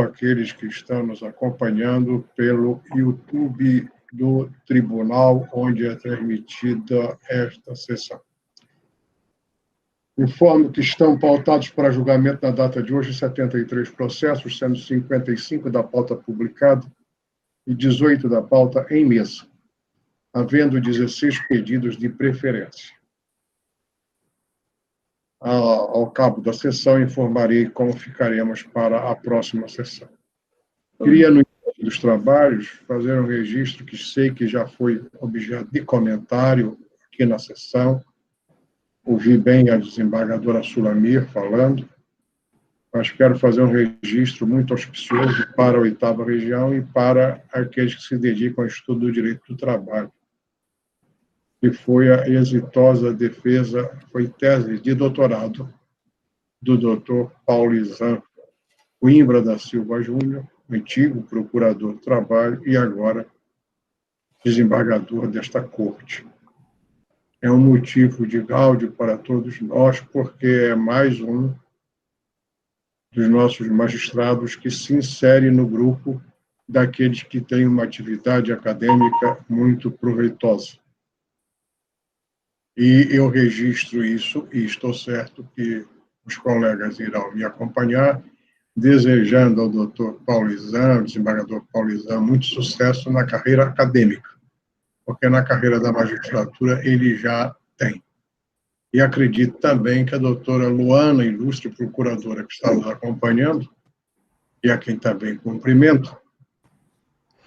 aqueles que estão nos acompanhando pelo YouTube do Tribunal, onde é transmitida esta sessão. Informo que estão pautados para julgamento na data de hoje 73 processos, sendo 55 da pauta publicada e 18 da pauta em mesa, havendo 16 pedidos de preferência. Ao cabo da sessão, informarei como ficaremos para a próxima sessão. Queria, no início dos trabalhos, fazer um registro que sei que já foi objeto de comentário aqui na sessão. Ouvi bem a desembargadora Sulamir falando, mas quero fazer um registro muito auspicioso para a 8ª região e para aqueles que se dedicam ao estudo do direito do trabalho, que foi a exitosa defesa, foi tese de doutorado do Dr. Paulo Izan Coimbra da Silva Júnior, antigo procurador do trabalho e agora desembargador desta corte. É um motivo de gáudio para todos nós, porque é mais um dos nossos magistrados que se insere no grupo daqueles que têm uma atividade acadêmica muito proveitosa. E eu registro isso, e estou certo que os colegas irão me acompanhar, desejando ao doutor Paulo Izan, desembargador Paulo Izan, muito sucesso na carreira acadêmica, porque na carreira da magistratura ele já tem. E acredito também que a doutora Luana, ilustre procuradora que está nos acompanhando, e a quem também cumprimento,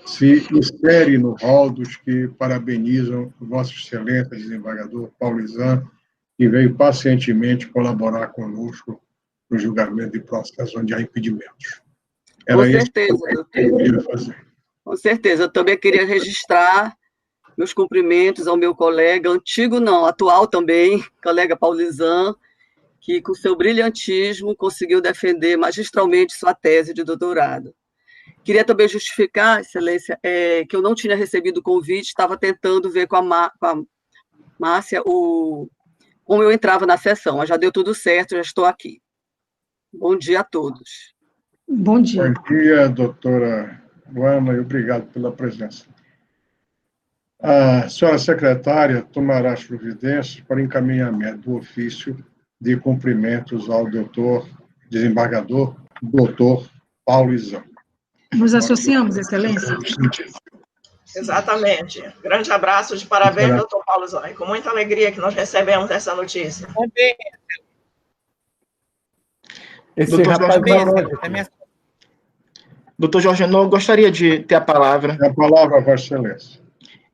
se insere no rol dos que parabenizam Vossa Excelência, desembargador Paulo Izan, que veio pacientemente colaborar conosco no julgamento de processos onde há impedimentos. Com certeza, doutor. Com certeza. Eu também queria registrar meus cumprimentos ao meu colega, antigo não, atual também, colega Paulo Izan, que com seu brilhantismo conseguiu defender magistralmente sua tese de doutorado. Queria também justificar, Excelência, que eu não tinha recebido o convite, estava tentando ver com a Márcia como eu entrava na sessão, mas já deu tudo certo, já estou aqui. Bom dia a todos. Bom dia. Bom dia, doutora Luana, e obrigado pela presença. A senhora secretária tomará as providências para encaminhamento do ofício de cumprimentos ao doutor desembargador, doutor Paulo Izan. Nos associamos, Excelência? Exatamente. Grande abraço de parabéns, doutor Paulo Izan. Com muita alegria que nós recebemos essa notícia. Também. Doutor Jorge Henô, gostaria de ter a palavra. A palavra, Vossa Excelência.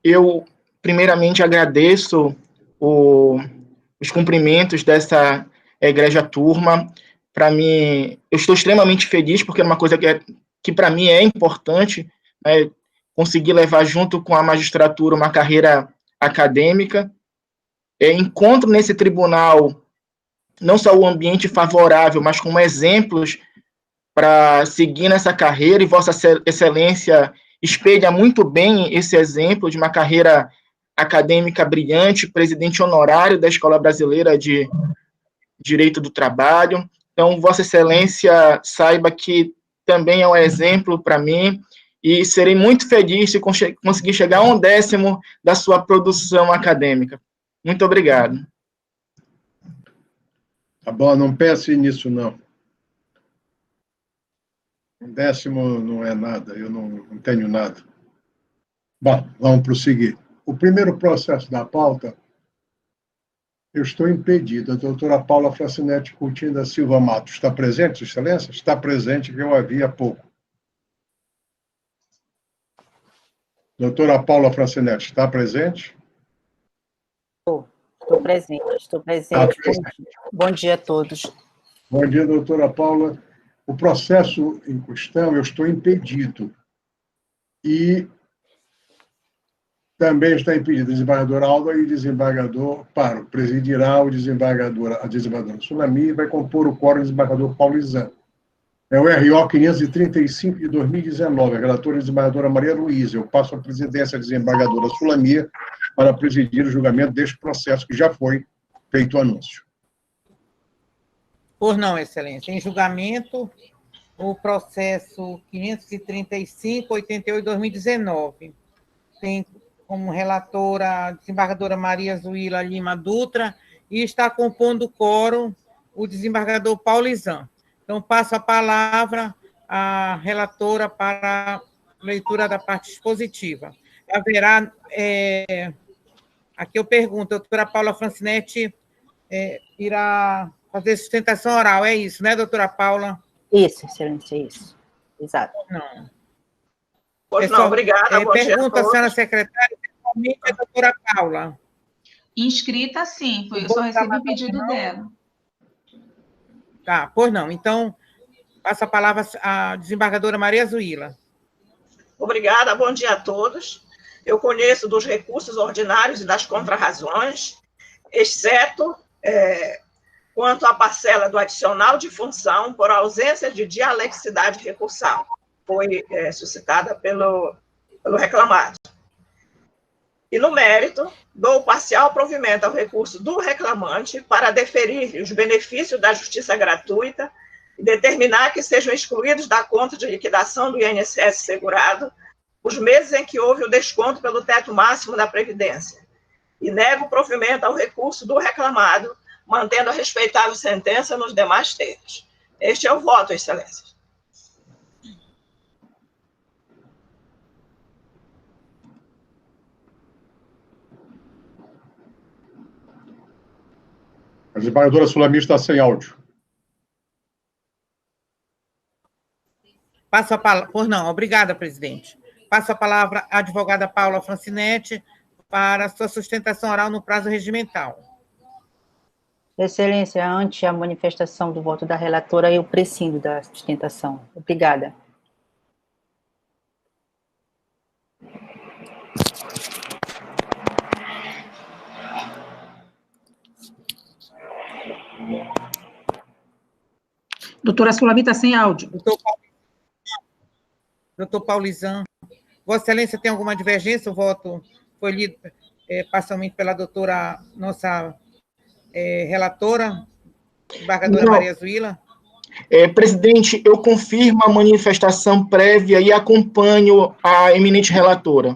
Eu, primeiramente, agradeço os cumprimentos dessa egrégia turma. Para mim, eu estou extremamente feliz, porque é uma coisa que para mim é importante, né, conseguir levar junto com a magistratura uma carreira acadêmica. Encontro nesse tribunal não só o ambiente favorável, mas como exemplos para seguir nessa carreira, e Vossa Excelência espelha muito bem esse exemplo de uma carreira acadêmica brilhante, presidente honorário da Escola Brasileira de Direito do Trabalho. Então, Vossa Excelência saiba que também é um exemplo para mim, e serei muito feliz se conseguir chegar a 1/10 da sua produção acadêmica. Muito obrigado. Tá bom, não pense nisso, não. 1/10 não é nada, eu não tenho nada. Bom, vamos prosseguir. O primeiro processo da pauta, eu estou impedido. A doutora Paula Francinetti Coutinho da Silva Matos está presente, Sua Excelência? Está presente, que eu a vi há pouco. Doutora Paula Francinetti, está presente? Estou presente. Bom dia a todos. Bom dia, doutora Paula. O processo em questão, eu estou impedido. E também está impedido o desembargador Alba e o desembargador Paro. Presidirá a desembargadora Sulamir e vai compor o quórum do desembargador Paulo Izan. É o RO 535 de 2019, a relatora desembargadora Maria Luísa. Eu passo a presidência à desembargadora Sulamir para presidir o julgamento deste processo, que já foi feito o anúncio. Por não, Excelência. Em julgamento, o processo 535-88-2019. Tem como relatora a desembargadora Maria Zuila Lima Dutra e está compondo o quórum o desembargador Paulizan. Então, passo a palavra à relatora para a leitura da parte expositiva. Haverá, aqui eu pergunto, a doutora Paula Francinetti irá fazer sustentação oral, é isso, né, doutora Paula? Isso, excelência, isso. Exato. Não. Pois não, obrigada. Pergunta à senhora secretária, principalmente a doutora Paula. Inscrita, sim, eu só recebi o pedido dela. Tá, pois não. Então, passo a palavra à desembargadora Maria Zuila. Obrigada, bom dia a todos. Eu conheço dos recursos ordinários e das contrarrazões, exceto quanto à parcela do adicional de função por ausência de dialeticidade recursal, foi suscitada pelo reclamado. E, no mérito, dou parcial provimento ao recurso do reclamante para deferir os benefícios da justiça gratuita e determinar que sejam excluídos da conta de liquidação do INSS segurado os meses em que houve o desconto pelo teto máximo da Previdência. E nego provimento ao recurso do reclamado, mantendo a respeitável sentença nos demais termos. Este é o voto, Excelência. A desembargadora Sulamir está sem áudio. Passo a palavra. Pois não, obrigada, presidente. Passo a palavra à advogada Paula Francinetti para sua sustentação oral no prazo regimental. Excelência, ante a manifestação do voto da relatora, eu prescindo da sustentação. Obrigada. Doutora Sulamir está sem áudio. Doutor Paulizan, Vossa Excelência tem alguma divergência? O voto foi lido parcialmente pela doutora, nossa relatora, desembargadora Maria Zuila. Presidente, eu confirmo a manifestação prévia e acompanho a eminente relatora.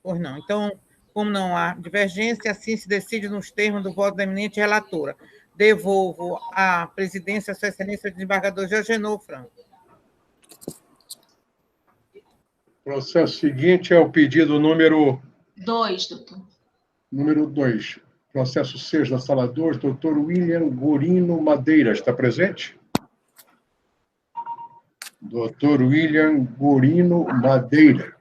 Pois não. Então, como não há divergência, assim se decide nos termos do voto da eminente relatora. Devolvo a presidência a Sua Excelência, o desembargador Georgenor Franco. O processo seguinte é o pedido número 2, doutor. Número 2. Processo 6 da sala 2, doutor William Gorino Madeira. Está presente? Doutor William Gorino Madeira.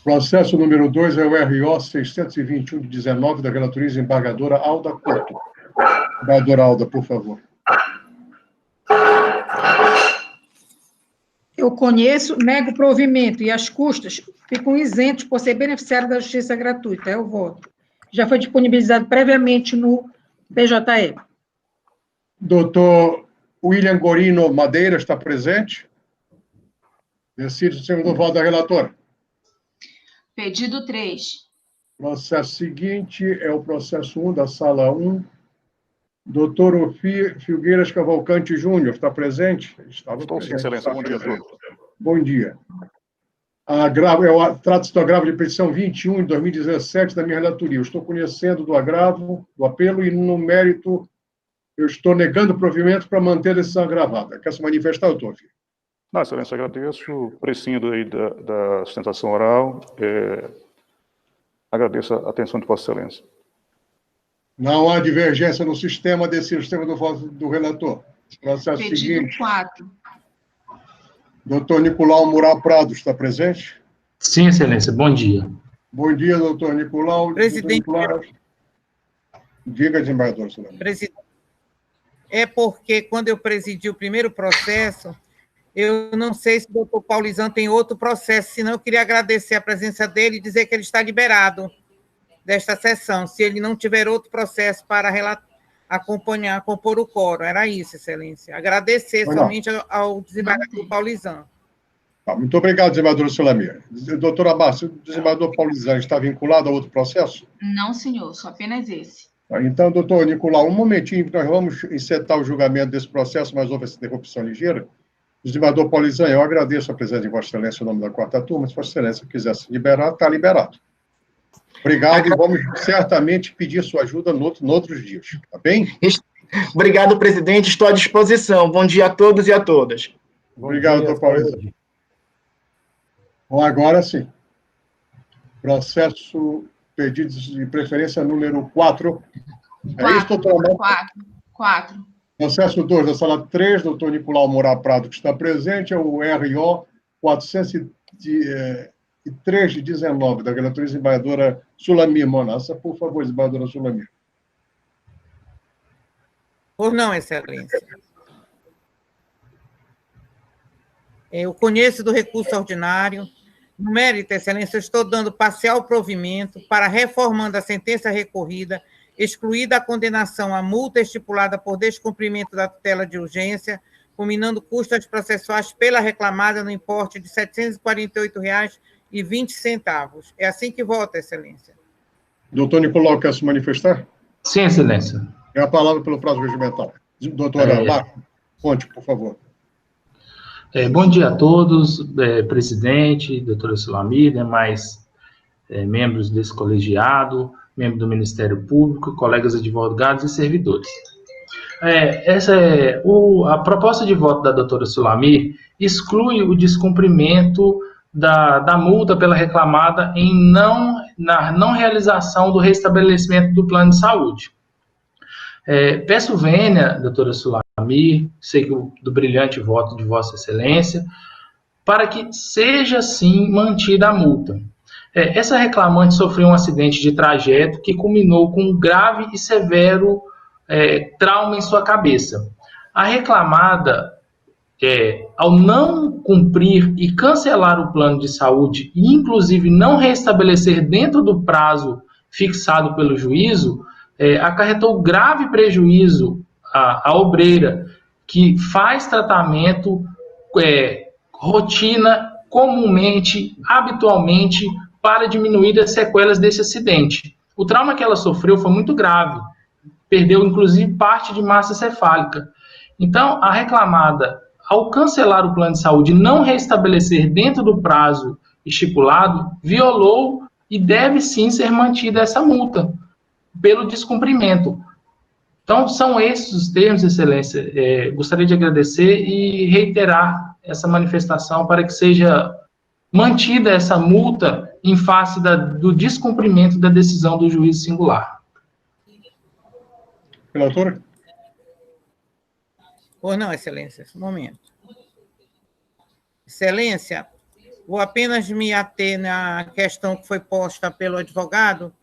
Processo número 2 é o RO 621 de 19, da relatora desembargadora Alda Couto. Desembargadora Alda, por favor. Eu conheço, nego provimento e as custas ficam isentos por ser beneficiário da justiça gratuita. É o voto. Já foi disponibilizado previamente no PJE. Doutor William Gorino Madeira está presente? Decide o segundo voto da relatora. Pedido 3. Processo seguinte é o processo 1 da sala 1. Doutor Ofir Filgueiras Cavalcante Júnior, está presente? Estou sim, Excelência. Bom dia a todos. Bom dia. Trata-se do agravo de petição 21 de 2017 da minha relatoria. Eu estou conhecendo do agravo, do apelo, e no mérito eu estou negando o provimento para manter a decisão agravada. Quer se manifestar, doutor Ofir? Não, Excelência, agradeço, prescindo aí da sustentação oral, agradeço a atenção de Vossa Excelência. Não há divergência no sistema, desse sistema do voto do relator. Processo Pedido seguinte. 4. Doutor Nicolau Mural Prado, está presente? Sim, Excelência, bom dia. Bom dia, doutor Nicolau. Presidente. Diga, desembargador. Presidente, é porque quando eu presidi o primeiro processo, eu não sei se o doutor Paulizan tem outro processo, senão eu queria agradecer a presença dele e dizer que ele está liberado desta sessão, se ele não tiver outro processo para acompanhar, compor o quórum. Era isso, Excelência. Agradecer somente ao desembargador Paulizan. Muito obrigado, desembargador Sulamir. Doutora Márcia, o desembargador Paulizan está vinculado a outro processo? Não, senhor, só apenas esse. Então, doutor Nicolau, um momentinho, nós vamos encetar o julgamento desse processo, mas houve essa interrupção ligeira. Desembargador Paulizan, eu agradeço a presença de Vossa Excelência em nome da 4ª turma. Se Vossa Excelência quiser se liberar, está liberado. Obrigado, e vamos certamente pedir sua ajuda noutros dias, tá bem? Obrigado, presidente, estou à disposição. Bom dia a todos e a todas. Obrigado, doutor Paulizan. Bom, agora sim. Processo pedido de preferência número 4. É isso, doutor Amanda? 4. Processo 2 da sala 3, doutor Nicolau Moura Prado, que está presente, é o RO 403 de 19, da relatora desembargadora Sulamir Monassa. Por favor, desembargadora Sulamir. Por não, Excelência. Eu conheço do recurso ordinário. No mérito, Excelência, eu estou dando parcial provimento para reformando a sentença recorrida, excluída a condenação à multa estipulada por descumprimento da tutela de urgência, culminando custas processuais pela reclamada no importe de R$ 748,20. É assim que vota, Excelência. Doutor Nicolau, quer se manifestar? Sim, Excelência. É a palavra pelo prazo regimental. Doutora Marco, conte, por favor. Bom dia a todos, presidente, doutora Sulamir, demais membros desse colegiado, membro do Ministério Público, colegas advogados e servidores. A proposta de voto da doutora Sulamir exclui o descumprimento da multa pela reclamada na não realização do restabelecimento do plano de saúde. Peço vênia, doutora Sulamir, sei que do brilhante voto de Vossa Excelência, para que seja, sim, mantida a multa. Essa reclamante sofreu um acidente de trajeto que culminou com um grave e severo trauma em sua cabeça. A reclamada, ao não cumprir e cancelar o plano de saúde, e inclusive não restabelecer dentro do prazo fixado pelo juízo, acarretou grave prejuízo à obreira, que faz tratamento rotina, comumente, habitualmente, para diminuir as sequelas desse acidente. O trauma que ela sofreu foi muito grave, perdeu inclusive parte de massa cefálica. Então, a reclamada, ao cancelar o plano de saúde e não restabelecer dentro do prazo estipulado, violou e deve sim ser mantida essa multa pelo descumprimento. Então, são esses os termos, Excelência. Gostaria de agradecer e reiterar essa manifestação para que seja mantida essa multa em face do descumprimento da decisão do juiz singular. Relatora? Pois não, Excelência, um momento. Excelência, vou apenas me ater na questão que foi posta pelo advogado,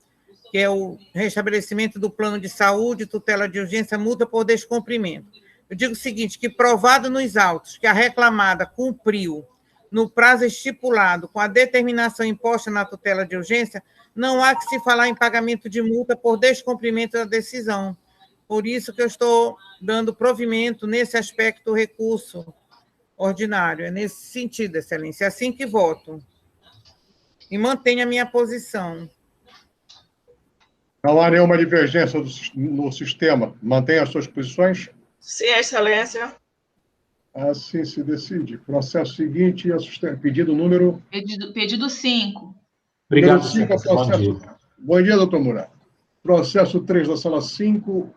que é o restabelecimento do plano de saúde, tutela de urgência, multa por descumprimento. Eu digo o seguinte, que provado nos autos que a reclamada cumpriu no prazo estipulado com a determinação imposta na tutela de urgência, não há que se falar em pagamento de multa por descumprimento da decisão. Por isso que eu estou dando provimento nesse aspecto do recurso ordinário. É nesse sentido, Excelência. É assim que voto. E mantenho a minha posição. Não há nenhuma divergência no sistema. Mantém as suas posições? Sim, Excelência. Assim se decide. Processo seguinte, pedido número... Pedido 5. Obrigado, número 5, Bom dia. Bom dia, doutor Moura. Processo 3 da sala 5,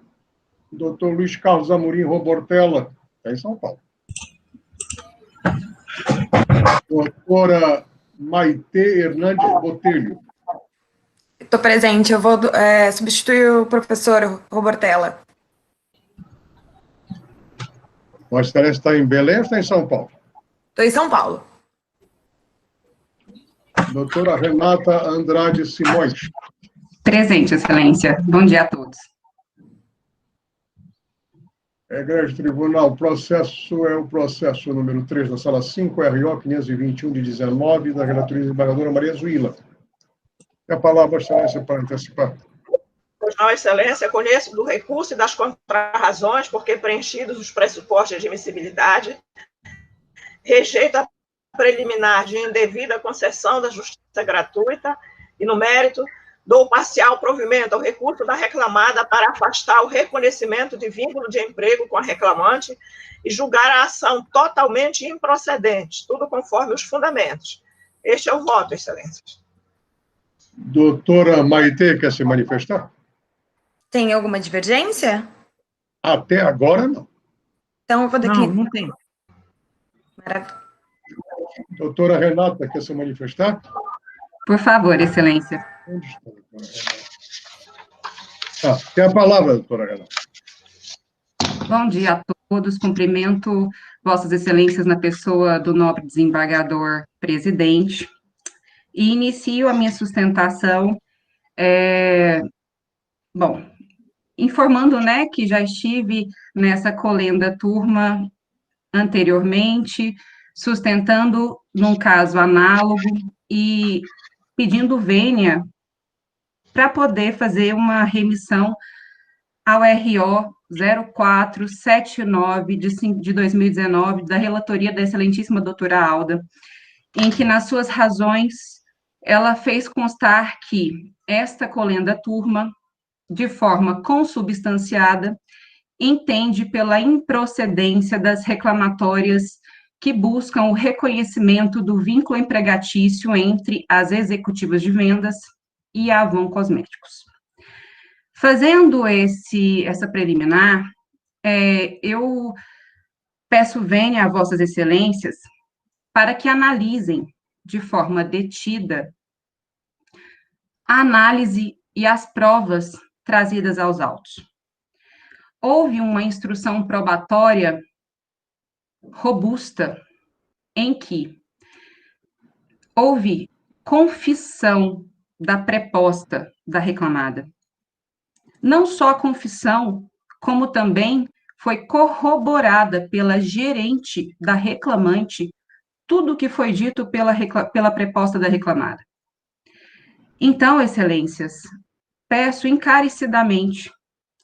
doutor Luiz Carlos Amorim Robortella, está em São Paulo. Doutora Maite Hernandes Botelho. Estou presente, eu vou substituir o professor Robortella. Vossa Excelência está em Belém ou está em São Paulo? Estou em São Paulo. Doutora Renata Andrade Simões. Presente, Excelência. Bom dia a todos. Egrégio Tribunal, o processo número 3 da sala 5, RO 521 de 19, da relatoria desembargadora Maria Zuila. A palavra, Excelência, para antecipar. Pois não, Excelência, conheço do recurso e das contrarrazões, porque preenchidos os pressupostos de admissibilidade, rejeita a preliminar de indevida concessão da justiça gratuita e, no mérito, Dou parcial provimento ao recurso da reclamada para afastar o reconhecimento de vínculo de emprego com a reclamante e julgar a ação totalmente improcedente, tudo conforme os fundamentos. Este é o voto, Excelências. Doutora Maitê, quer se manifestar? Tem alguma divergência? Até agora, não. Então, eu vou daqui. Não tem. Maravilha. Doutora Renata, quer se manifestar? Por favor, Excelência. Onde está a doutora Renata? Tem a palavra, doutora Renata. Bom dia a todos. Cumprimento Vossas Excelências na pessoa do nobre desembargador presidente. E inicio a minha sustentação, informando, né, que já estive nessa colenda turma anteriormente, sustentando num caso análogo e pedindo vênia para poder fazer uma remissão ao RO 0479 de 2019, da relatoria da excelentíssima doutora Alda, em que, nas suas razões, ela fez constar que esta colenda turma, de forma consubstanciada, entende pela improcedência das reclamatórias que buscam o reconhecimento do vínculo empregatício entre as executivas de vendas e a Avon Cosméticos. Fazendo essa preliminar, eu peço vênia a Vossas Excelências para que analisem de forma detida a análise e as provas trazidas aos autos. Houve uma instrução probatória robusta em que houve confissão da preposta da reclamada. Não só a confissão, como também foi corroborada pela gerente da reclamante tudo o que foi dito pela preposta da reclamada. Então, Excelências, peço encarecidamente,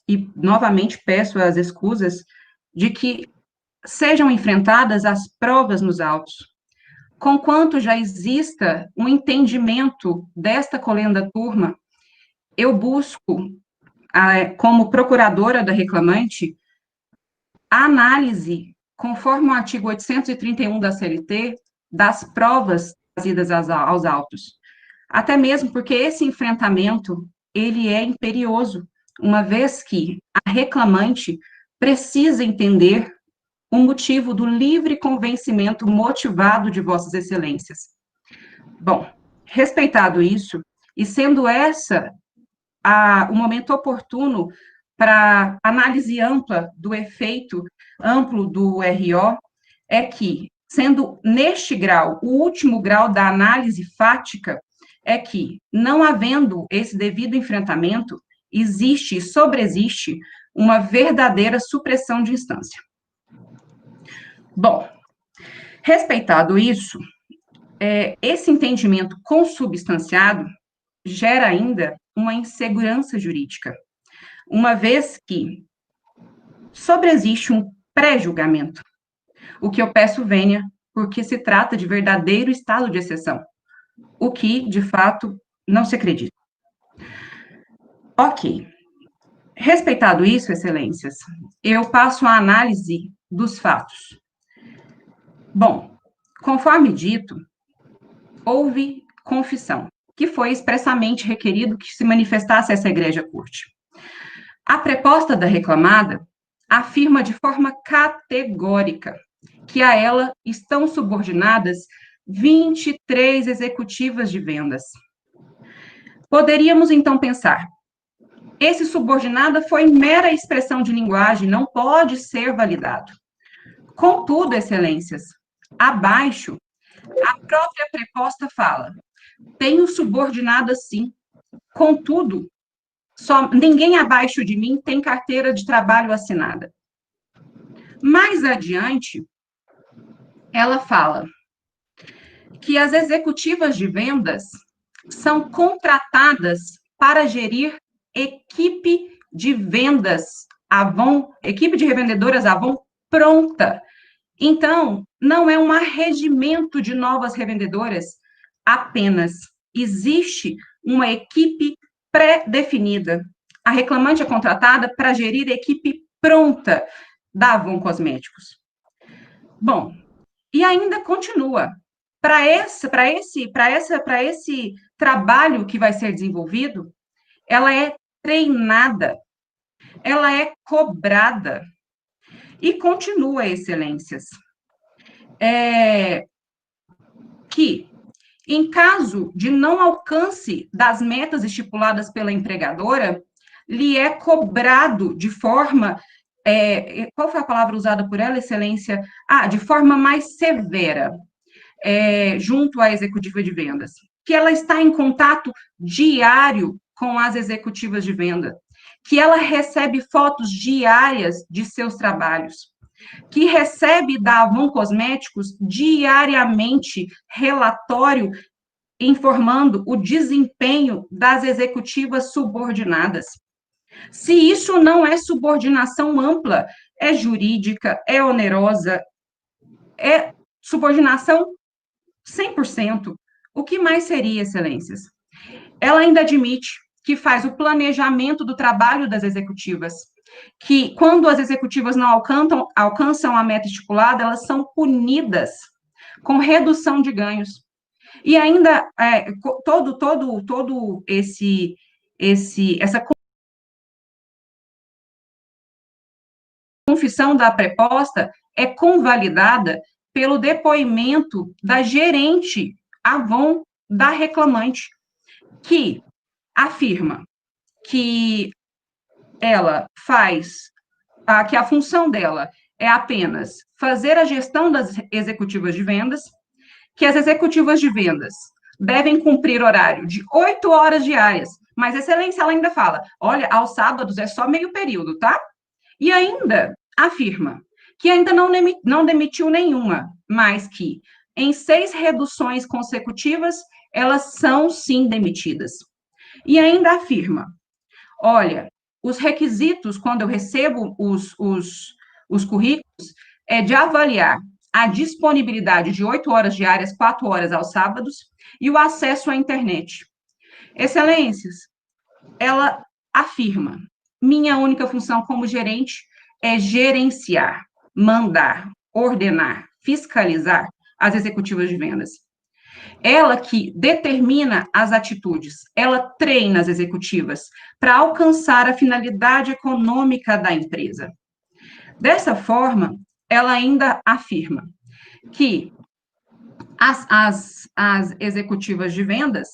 e novamente peço as escusas, de que sejam enfrentadas as provas nos autos, conquanto já exista um entendimento desta colenda turma, eu busco, como procuradora da reclamante, a análise, conforme o artigo 831 da CLT, das provas trazidas aos autos. Até mesmo porque esse enfrentamento, ele é imperioso, uma vez que a reclamante precisa entender o motivo do livre convencimento motivado de Vossas Excelências. Bom, respeitado isso, e sendo essa o momento oportuno para análise ampla do efeito amplo do RO, é que, sendo neste grau, o último grau da análise fática, é que, não havendo esse devido enfrentamento, existe e sobreexiste uma verdadeira supressão de instância. Bom, respeitado isso, esse entendimento consubstanciado gera ainda uma insegurança jurídica, uma vez que sobreexiste um pré-julgamento, o que eu peço vênia, porque se trata de verdadeiro estado de exceção, o que, de fato, não se acredita. Ok. Respeitado isso, Excelências, eu passo à análise dos fatos. Bom, conforme dito, houve confissão, que foi expressamente requerido que se manifestasse essa egrégia corte. A preposta da reclamada afirma de forma categórica que a ela estão subordinadas 23 executivas de vendas. Poderíamos, então, pensar, esse subordinada foi mera expressão de linguagem, não pode ser validado. Contudo, Excelências, abaixo, a própria preposta fala, tenho subordinada sim, contudo, ninguém abaixo de mim tem carteira de trabalho assinada. Mais adiante, ela fala que as executivas de vendas são contratadas para gerir equipe de vendas Avon, equipe de revendedoras Avon pronta. Então, não é um arregimento de novas revendedoras apenas. Existe uma equipe pré-definida. A reclamante é contratada para gerir a equipe pronta da Avon Cosméticos. Bom, e ainda continua. Para esse trabalho que vai ser desenvolvido, ela é treinada, ela é cobrada. E continua, excelências, que, em caso de não alcance das metas estipuladas pela empregadora, lhe é cobrado de forma, qual foi a palavra usada por ela, excelência? De forma mais severa, junto à executiva de vendas, que ela está em contato diário com as executivas de venda, que ela recebe fotos diárias de seus trabalhos, que recebe da Avon Cosméticos diariamente relatório informando o desempenho das executivas subordinadas. Se isso não é subordinação ampla, é jurídica, é onerosa, é subordinação 100%. O que mais seria, excelências? Ela ainda admite que faz o planejamento do trabalho das executivas, que quando as executivas não alcançam a meta estipulada, elas são punidas com redução de ganhos. E ainda, essa confissão da preposta é convalidada pelo depoimento da gerente Avon da reclamante, que afirma que ela faz, que a função dela é apenas fazer a gestão das executivas de vendas, que as executivas de vendas devem cumprir horário de 8 horas diárias, mas, excelência, ela ainda fala, olha, aos sábados é só meio período, tá? E ainda afirma que ainda não demitiu nenhuma, mas que em 6 reduções consecutivas, elas são, sim, demitidas. E ainda afirma, olha, os requisitos, quando eu recebo os currículos, é de avaliar a disponibilidade de 8 horas diárias, 4 horas aos sábados, e o acesso à internet. Excelências, ela afirma, minha única função como gerente é gerenciar, mandar, ordenar, fiscalizar as executivas de vendas. Ela que determina as atitudes, ela treina as executivas para alcançar a finalidade econômica da empresa. Dessa forma, ela ainda afirma que as executivas de vendas,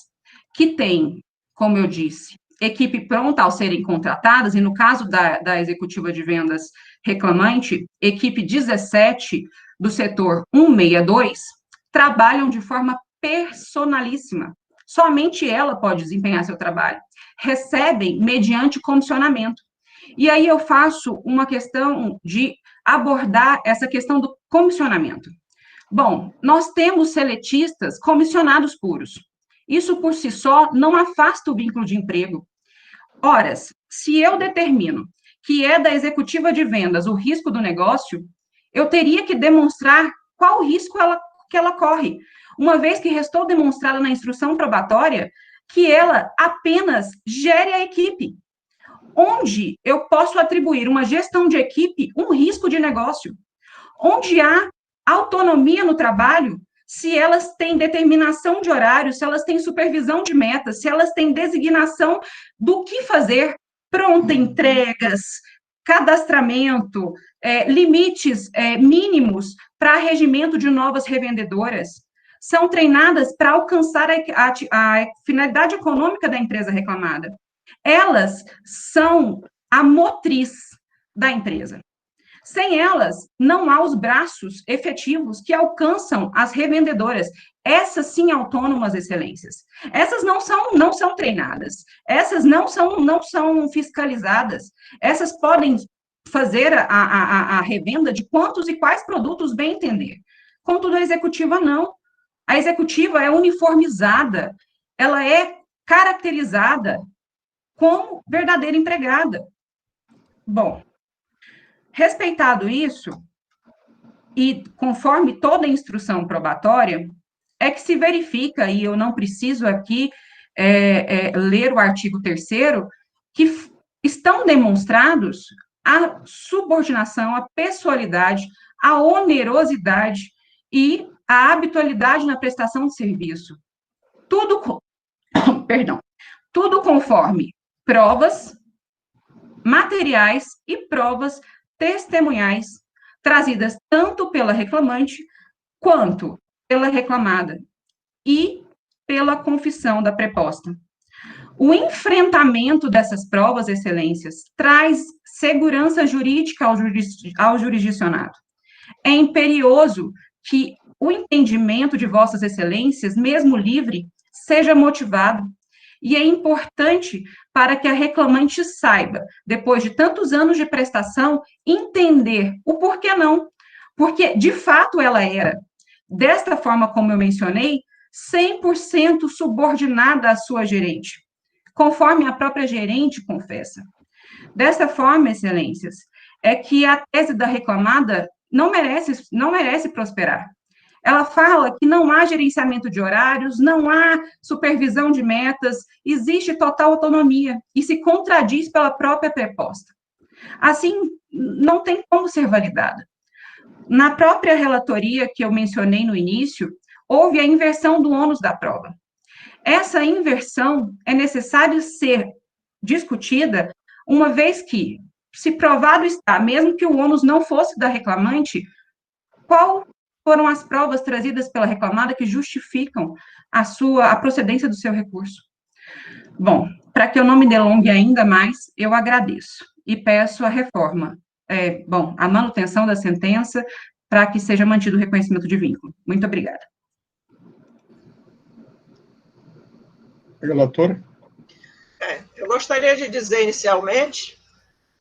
que têm, como eu disse, equipe pronta ao serem contratadas, e no caso da executiva de vendas reclamante, equipe 17 do setor 162, trabalham de forma personalíssima. Somente ela pode desempenhar seu trabalho. Recebem mediante comissionamento. E aí eu faço uma questão de abordar essa questão do comissionamento. Bom, nós temos seletistas comissionados puros. Isso, por si só, não afasta o vínculo de emprego. Ora, se eu determino que é da executiva de vendas o risco do negócio, eu teria que demonstrar qual o risco que ela corre, uma vez que restou demonstrada na instrução probatória que ela apenas gere a equipe, onde eu posso atribuir uma gestão de equipe um risco de negócio, onde há autonomia no trabalho, se elas têm determinação de horário, se elas têm supervisão de metas, se elas têm designação do que fazer, pronta entregas, cadastramento, limites mínimos para regimento de novas revendedoras, são treinadas para alcançar a finalidade econômica da empresa reclamada. Elas são a motriz da empresa. Sem elas, não há os braços efetivos que alcançam as revendedoras. Essas sim autônomas excelências. Essas não são treinadas. Essas não são fiscalizadas. Essas podem fazer a revenda de quantos e quais produtos bem entender. Contudo, a executiva não. A executiva é uniformizada. Ela é caracterizada como verdadeira empregada. Bom, respeitado isso, e conforme toda a instrução probatória, é que se verifica, e eu não preciso aqui ler o artigo 3º, que estão demonstrados a subordinação, a pessoalidade, a onerosidade e a habitualidade na prestação de serviço. Tudo conforme provas materiais e provas testemunhais trazidas tanto pela reclamante quanto pela reclamada e pela confissão da preposta. O enfrentamento dessas provas, excelências, traz segurança jurídica ao jurisdicionado. É imperioso que o entendimento de vossas excelências, mesmo livre, seja motivado, e é importante para que a reclamante saiba, depois de tantos anos de prestação, entender o porquê não, porque, de fato, ela era, desta forma como eu mencionei, 100% subordinada à sua gerente, conforme a própria gerente confessa. Dessa forma, excelências, é que a tese da reclamada não merece prosperar. Ela fala que não há gerenciamento de horários, não há supervisão de metas, existe total autonomia e se contradiz pela própria preposta. Assim, não tem como ser validada. Na própria relatoria que eu mencionei no início, houve a inversão do ônus da prova. Essa inversão é necessário ser discutida, uma vez que, se provado está, mesmo que o ônus não fosse da reclamante, qual foram as provas trazidas pela reclamada que justificam a procedência do seu recurso? Bom, para que eu não me delongue ainda mais, eu agradeço e peço a reforma, a manutenção da sentença para que seja mantido o reconhecimento de vínculo. Muito obrigada. Relator? Eu gostaria de dizer inicialmente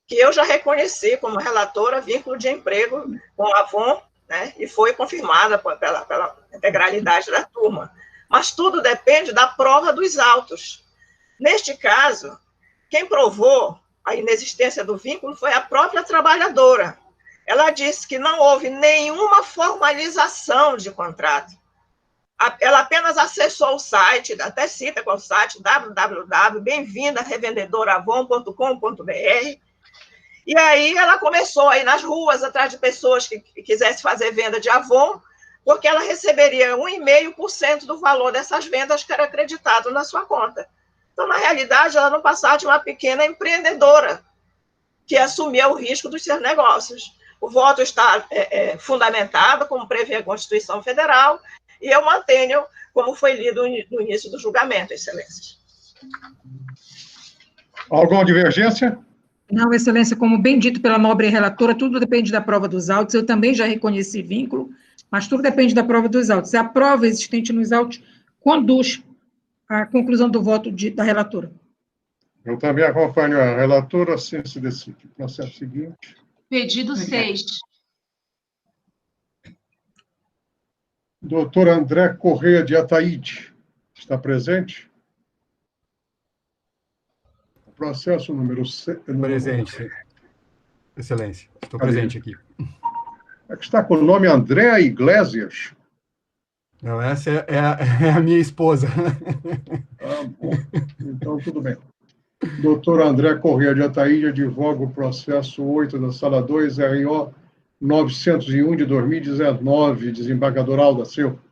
que eu já reconheci como relatora vínculo de emprego com a Avon, né, e foi confirmada pela integralidade da turma. Mas tudo depende da prova dos autos. Neste caso, quem provou a inexistência do vínculo foi a própria trabalhadora. Ela disse que não houve nenhuma formalização de contrato. Ela apenas acessou o site, até cita qual é o site, www.bem-vinda-revendedoravon.com.br, e aí ela começou a ir nas ruas, atrás de pessoas que quisessem fazer venda de Avon, porque ela receberia 1,5% do valor dessas vendas que era acreditado na sua conta. Então, na realidade, ela não passava de uma pequena empreendedora que assumia o risco dos seus negócios. O voto está fundamentado, como prevê a Constituição Federal, e eu mantenho como foi lido no início do julgamento, excelências. Alguma divergência? Não, excelência, como bem dito pela nobre relatora, tudo depende da prova dos autos. Eu também já reconheci vínculo, mas tudo depende da prova dos autos. A prova existente nos autos conduz à conclusão do voto da relatora. Eu também acompanho a relatora, assim se decide. Processo seguinte. Pedido 6. Doutor André Correia de Ataíde, está presente? O processo número... Presente, excelência. Estou presente aqui. É que está com o nome André Iglesias. Não, essa é a minha esposa. Ah, bom. Então, tudo bem. Doutor André Correia de Ataíde advoga o processo 8 da Sala 2, RO 901 de 2019, desembargador Alda Silva.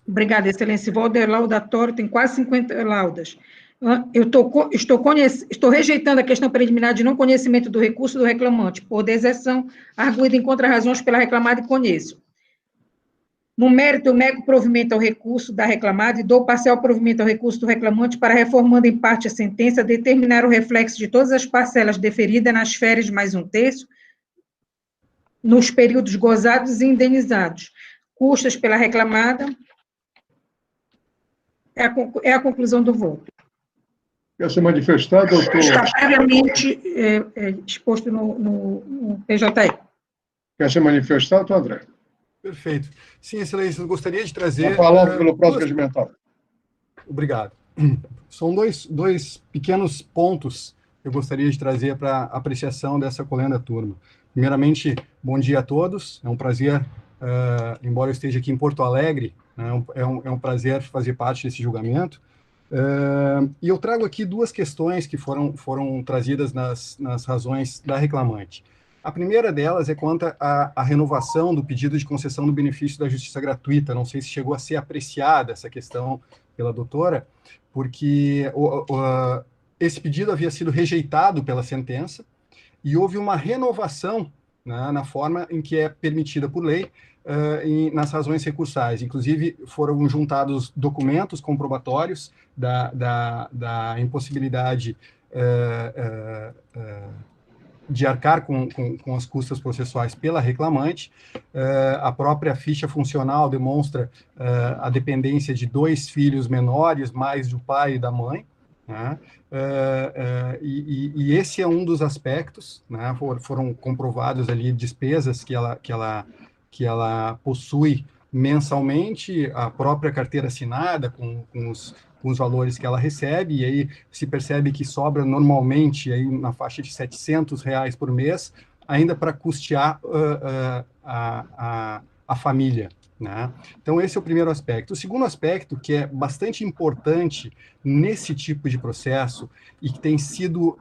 Obrigada, excelência. O laudatório tem quase 50 laudas. Eu estou rejeitando a questão preliminar de não conhecimento do recurso do reclamante, por deserção, arguída em contra-razões pela reclamada e conheço. No mérito, eu nego provimento ao recurso da reclamada e dou parcial provimento ao recurso do reclamante para, reformando em parte a sentença, determinar o reflexo de todas as parcelas deferidas nas férias mais 1/3, nos períodos gozados e indenizados, custas pela reclamada. É a conclusão do voto. Quer se manifestar, doutor? Está previamente exposto no PJE. Quer se manifestar, doutor André? Perfeito. Sim, excelência, eu gostaria de trazer... A palavra pelo próximo regimental. Obrigado. São dois pequenos pontos que eu gostaria de trazer para apreciação dessa colenda turma. Primeiramente, bom dia a todos. É um prazer embora eu esteja aqui em Porto Alegre, né, é um prazer fazer parte desse julgamento. E eu trago aqui duas questões que foram trazidas nas razões da reclamante. A primeira delas é quanto à renovação do pedido de concessão do benefício da justiça gratuita. Não sei se chegou a ser apreciada essa questão pela doutora, porque esse pedido havia sido rejeitado pela sentença e houve uma renovação, né, na forma em que é permitida por lei, nas razões recursais. Inclusive, foram juntados documentos comprobatórios da impossibilidade de arcar com as custas processuais pela reclamante. A própria ficha funcional demonstra a dependência de 2 filhos menores, mais do pai e da mãe, né? E esse é um dos aspectos, né? Foram comprovados ali despesas que ela possui mensalmente, a própria carteira assinada com os valores que ela recebe, e aí se percebe que sobra normalmente aí na faixa de R$700 por mês, ainda para custear a família, né? Então, esse é o primeiro aspecto. O segundo aspecto, que é bastante importante nesse tipo de processo, e que tem sido...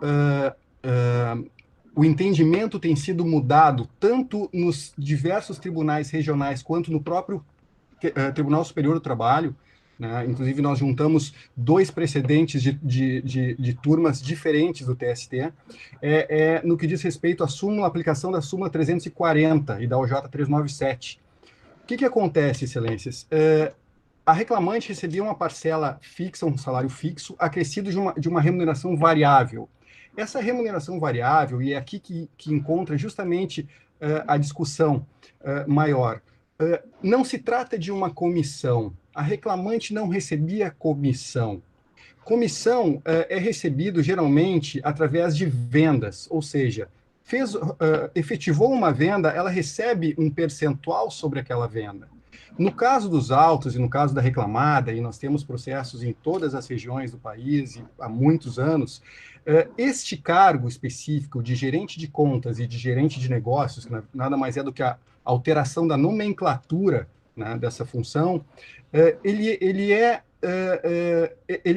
o entendimento tem sido mudado tanto nos diversos tribunais regionais quanto no próprio Tribunal Superior do Trabalho, né? Inclusive, nós juntamos 2 precedentes de turmas diferentes do TST, no que diz respeito à aplicação da súmula 340 e da OJ 397. O que acontece, excelências? A reclamante recebia uma parcela fixa, um salário fixo, acrescido de uma remuneração variável. Essa remuneração variável, e é aqui que encontra justamente a discussão maior, não se trata de uma comissão. A reclamante não recebia comissão. Comissão é recebido geralmente através de vendas, ou seja, efetivou uma venda, ela recebe um percentual sobre aquela venda. No caso dos autos e no caso da reclamada, e nós temos processos em todas as regiões do país e há muitos anos, este cargo específico de gerente de contas e de gerente de negócios, que nada mais é do que a alteração da nomenclatura, né, dessa função, ele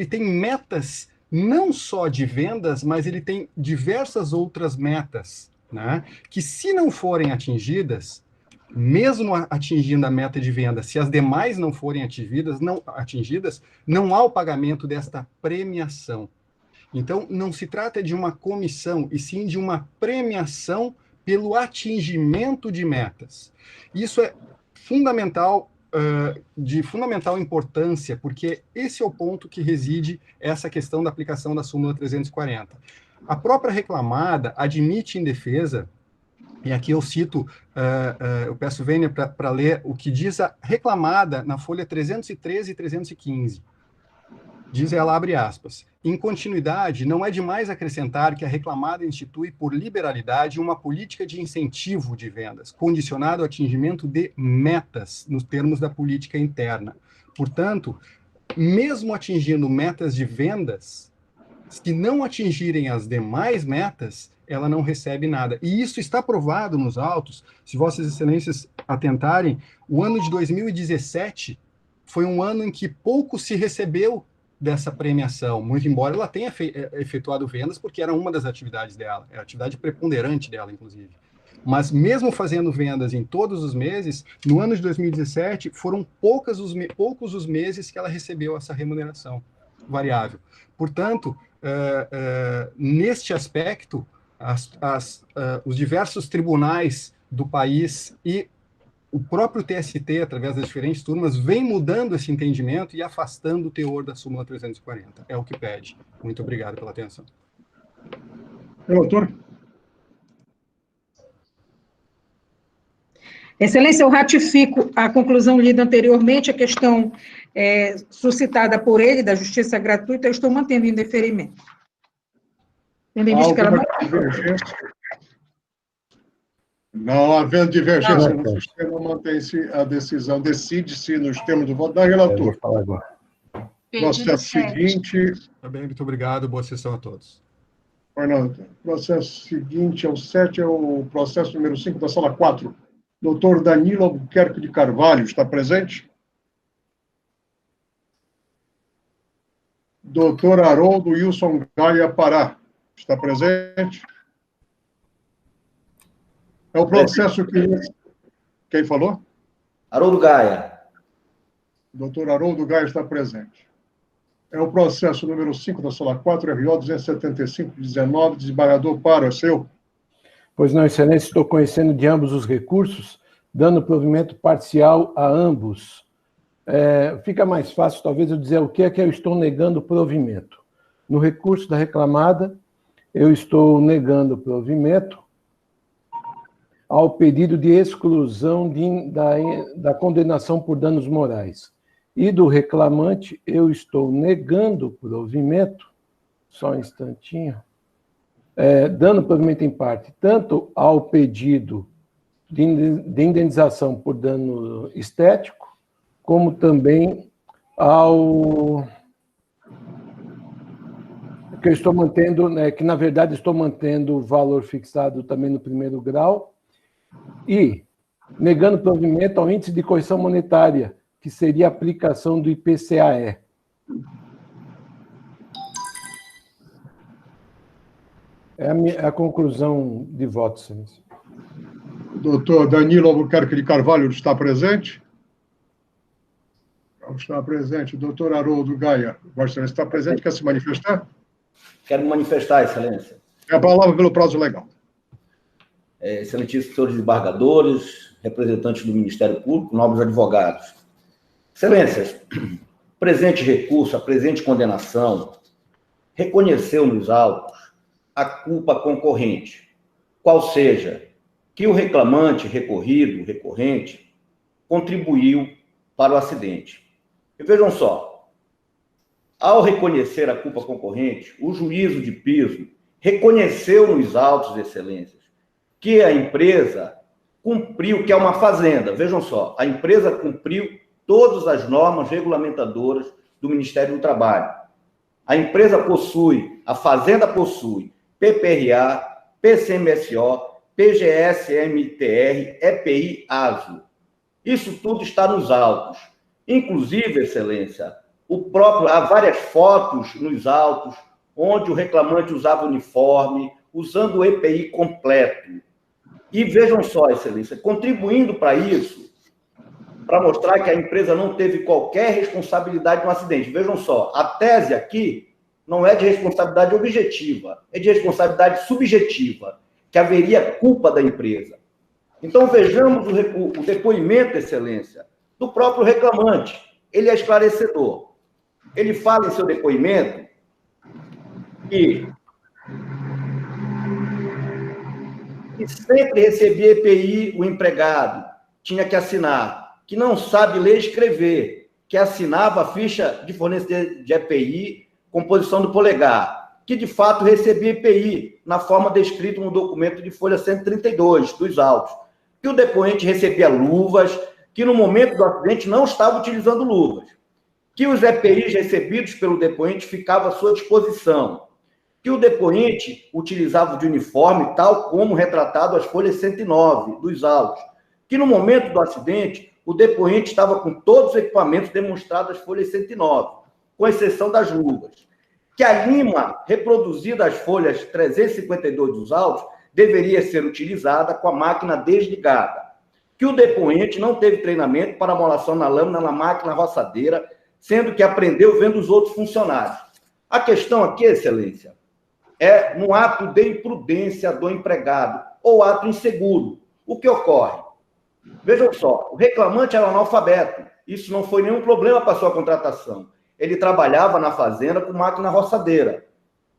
tem metas não só de vendas, mas ele tem diversas outras metas, né, que se não forem atingidas, mesmo atingindo a meta de venda, se as demais não forem atingidas, não há o pagamento desta premiação. Então, não se trata de uma comissão, e sim de uma premiação pelo atingimento de metas. Isso é fundamental, de fundamental importância, porque esse é o ponto que reside essa questão da aplicação da súmula 340. A própria reclamada admite em defesa, e aqui eu cito, eu peço Vênia para ler o que diz a reclamada na folha 313 e 315. Diz ela, abre aspas, em continuidade, não é demais acrescentar que a reclamada institui por liberalidade uma política de incentivo de vendas, condicionado ao atingimento de metas, nos termos da política interna. Portanto, mesmo atingindo metas de vendas, se não atingirem as demais metas, ela não recebe nada. E isso está provado nos autos. Se Vossas Excelências atentarem, o ano de 2017 foi um ano em que pouco se recebeu dessa premiação, muito embora ela tenha efetuado vendas, porque era uma das atividades dela, é a atividade preponderante dela, inclusive. Mas mesmo fazendo vendas em todos os meses, no ano de 2017, foram poucos os meses que ela recebeu essa remuneração variável. Portanto, neste aspecto, os diversos tribunais do país e o próprio TST, através das diferentes turmas, vem mudando esse entendimento e afastando o teor da súmula 340. É o que pede. Muito obrigado pela atenção. Relator. Excelência, eu ratifico a conclusão lida anteriormente, a questão suscitada por ele, da justiça gratuita, eu estou mantendo em deferimento. Tendo em vista que ela não... Não havendo divergência no sistema, mantém-se a decisão, decide-se nos termos do voto da relatora. Processo seguinte... Tá bem, muito obrigado, boa sessão a todos. Fernando, processo seguinte é o 7, é o processo número 5 da sala 4. Doutor Danilo Albuquerque de Carvalho, está presente? Doutor Haroldo Wilson Gaia Pará, está presente? É o processo que... Quem falou? Haroldo Gaia. Doutor Haroldo Gaia está presente. É o processo número 5 da Sala 4, RO 275-19, desembargador Paro, é seu? Pois não, Excelência, estou conhecendo de ambos os recursos, dando provimento parcial a ambos. Fica mais fácil, talvez, eu dizer o que é que eu estou negando provimento. No recurso da reclamada, eu estou negando provimento ao pedido de exclusão da condenação por danos morais. E do reclamante, eu estou negando provimento, só um instantinho, dando provimento em parte, tanto ao pedido de indenização por dano estético, como também ao que eu estou mantendo, que na verdade estou mantendo o valor fixado também no primeiro grau, e negando provimento ao índice de correção monetária, que seria a aplicação do IPCAE. É a conclusão de voto, Excelência. Doutor Danilo Albuquerque de Carvalho está presente? Não está presente. Doutor Haroldo Gaia, Vossa Excelência, está presente? Quer se manifestar? Quero me manifestar, Excelência. É a palavra pelo prazo legal. Excelentíssimos senhores desembargadores, representantes do Ministério Público, nobres advogados. Excelências, o presente recurso, a presente condenação, reconheceu nos autos a culpa concorrente, qual seja que o reclamante, recorrido, recorrente, contribuiu para o acidente. E vejam só, ao reconhecer a culpa concorrente, o juízo de piso reconheceu nos autos de excelências que a empresa cumpriu, que é uma fazenda, vejam só, a empresa cumpriu todas as normas regulamentadoras do Ministério do Trabalho. A empresa possui, a fazenda possui PPRA, PCMSO, PGS-MTR, EPI, ASO. Isso tudo está nos autos. Inclusive, Excelência, há várias fotos nos autos onde o reclamante usava uniforme, usando o EPI completo. E vejam só, Excelência, contribuindo para isso, para mostrar que a empresa não teve qualquer responsabilidade no acidente. Vejam só, a tese aqui não é de responsabilidade objetiva, é de responsabilidade subjetiva, que haveria culpa da empresa. Então, vejamos o depoimento, Excelência, do próprio reclamante. Ele é esclarecedor. Ele fala em seu depoimento que sempre recebia EPI o empregado, tinha que assinar, que não sabe ler e escrever, que assinava a ficha de fornecedor de EPI, composição do polegar, que de fato recebia EPI na forma descrita no documento de folha 132 dos autos, que o depoente recebia luvas, que no momento do acidente não estava utilizando luvas, que os EPIs recebidos pelo depoente ficavam à sua disposição, que o depoente utilizava de uniforme, tal como retratado as folhas 109 dos autos, que no momento do acidente o depoente estava com todos os equipamentos demonstrados às folhas 109, com exceção das luvas, que a lima reproduzida às folhas 352 dos autos deveria ser utilizada com a máquina desligada, que o depoente não teve treinamento para amolação na lâmina na máquina roçadeira, sendo que aprendeu vendo os outros funcionários. A questão aqui, Excelência, é no ato de imprudência do empregado ou ato inseguro. O que ocorre? Vejam só, o reclamante era analfabeto. Isso não foi nenhum problema para a sua contratação. Ele trabalhava na fazenda com máquina roçadeira.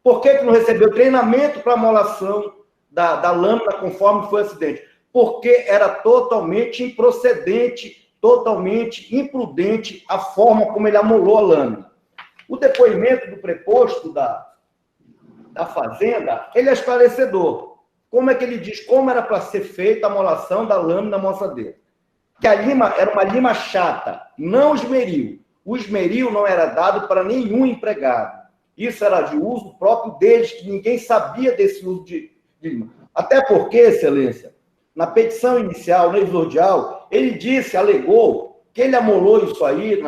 Por que não recebeu treinamento para amolação da lâmina conforme foi o acidente? Porque era totalmente improcedente, totalmente imprudente a forma como ele amolou a lâmina. O depoimento do preposto da fazenda, ele é esclarecedor. Como é que ele diz como era para ser feita a amolação da lâmina moçadeira? Que a lima era uma lima chata, não esmeril. O esmeril não era dado para nenhum empregado. Isso era de uso próprio deles, que ninguém sabia desse uso de lima. Até porque, Excelência, na petição inicial, na exordial, ele disse, alegou, que ele amolou isso aí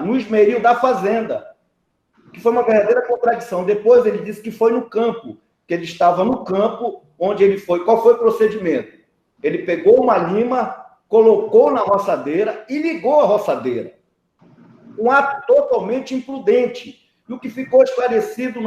no esmeril da fazenda, que foi uma verdadeira contradição. Depois ele disse que foi no campo, que ele estava no campo onde ele foi. Qual foi o procedimento? Ele pegou uma lima, colocou na roçadeira e ligou a roçadeira. Um ato totalmente imprudente. E o que ficou esclarecido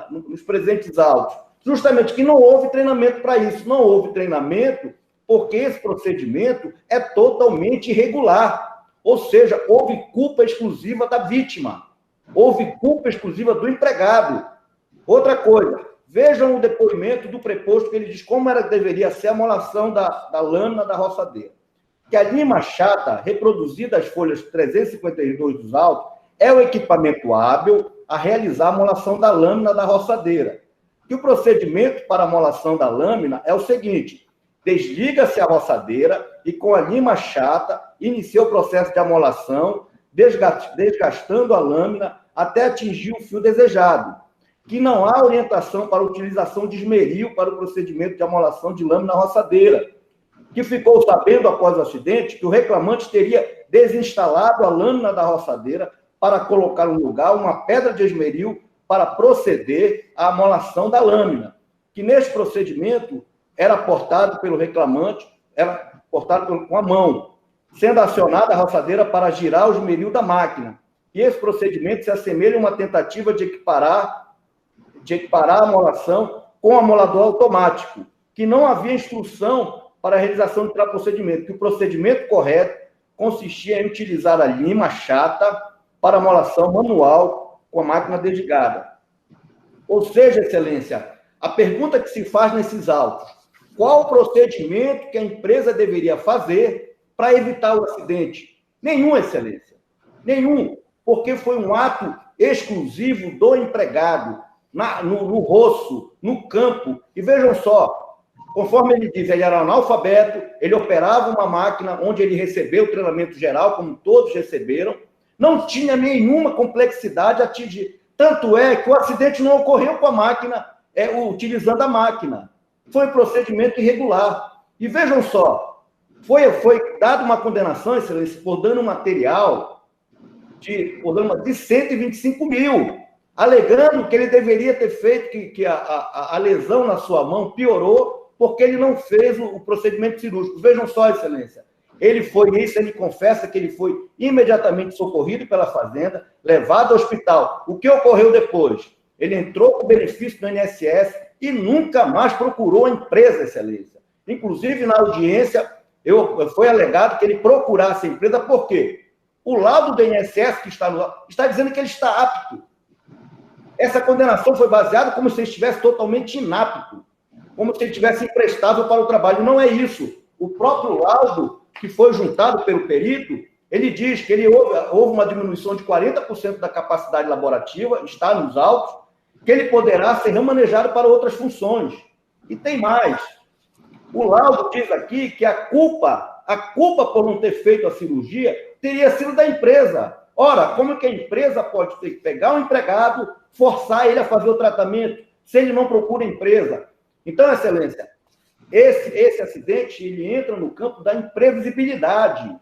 nos presentes autos? Justamente que não houve treinamento para isso. Não houve treinamento porque esse procedimento é totalmente irregular. Ou seja, houve culpa exclusiva da vítima. Houve culpa exclusiva do empregado. Outra coisa, vejam o depoimento do preposto que ele diz como deveria ser a amolação da lâmina da roçadeira. Que a lima chata, reproduzida as folhas 352 dos autos, é o equipamento hábil a realizar a amolação da lâmina da roçadeira. Que o procedimento para a amolação da lâmina é o seguinte: desliga-se a roçadeira e com a lima chata inicia o processo de amolação, desgastando a lâmina até atingir o fio desejado. Que não há orientação para a utilização de esmeril para o procedimento de amolação de lâmina roçadeira. Que ficou sabendo, após o acidente, que o reclamante teria desinstalado a lâmina da roçadeira para colocar no lugar uma pedra de esmeril para proceder à amolação da lâmina. Que neste procedimento era portado pelo reclamante, era portado com a mão, sendo acionada a roçadeira para girar o esmeril da máquina. E esse procedimento se assemelha a uma tentativa de equiparar a amolação com o amolador automático, que não havia instrução para a realização de tal procedimento, que o procedimento correto consistia em utilizar a lima chata para amolação manual com a máquina desligada. Ou seja, Excelência, a pergunta que se faz nesses autos: qual o procedimento que a empresa deveria fazer para evitar o acidente? Nenhum, Excelência. Nenhum, porque foi um ato exclusivo do empregado, no roço, no campo. E vejam só, conforme ele diz, ele era analfabeto, ele operava uma máquina onde ele recebeu o treinamento geral, como todos receberam, não tinha nenhuma complexidade a atingir. Tanto é que o acidente não ocorreu com a máquina, utilizando a máquina. Foi um procedimento irregular. E vejam só, foi dada uma condenação, Excelência, por dano material de 125 mil, alegando que ele deveria ter feito, que a lesão na sua mão piorou porque ele não fez o procedimento cirúrgico. Vejam só, Excelência, ele confessa que ele foi imediatamente socorrido pela fazenda, levado ao hospital. O que ocorreu depois? Ele entrou com benefício do INSS e nunca mais procurou a empresa, Excelência. Inclusive, na audiência, foi alegado que ele procurasse a empresa, por quê? O laudo do INSS que está dizendo que ele está apto. Essa condenação foi baseada como se ele estivesse totalmente inapto, como se ele estivesse imprestável para o trabalho. Não é isso. O próprio laudo que foi juntado pelo perito, ele diz que houve uma diminuição de 40% da capacidade laborativa, está nos autos, que ele poderá ser remanejado para outras funções. E tem mais. O laudo diz aqui que a culpa por não ter feito a cirurgia teria sido da empresa. Ora, como que a empresa pode ter que pegar um empregado, forçar ele a fazer o tratamento, se ele não procura a empresa? Então, Excelência, esse acidente, ele entra no campo da imprevisibilidade,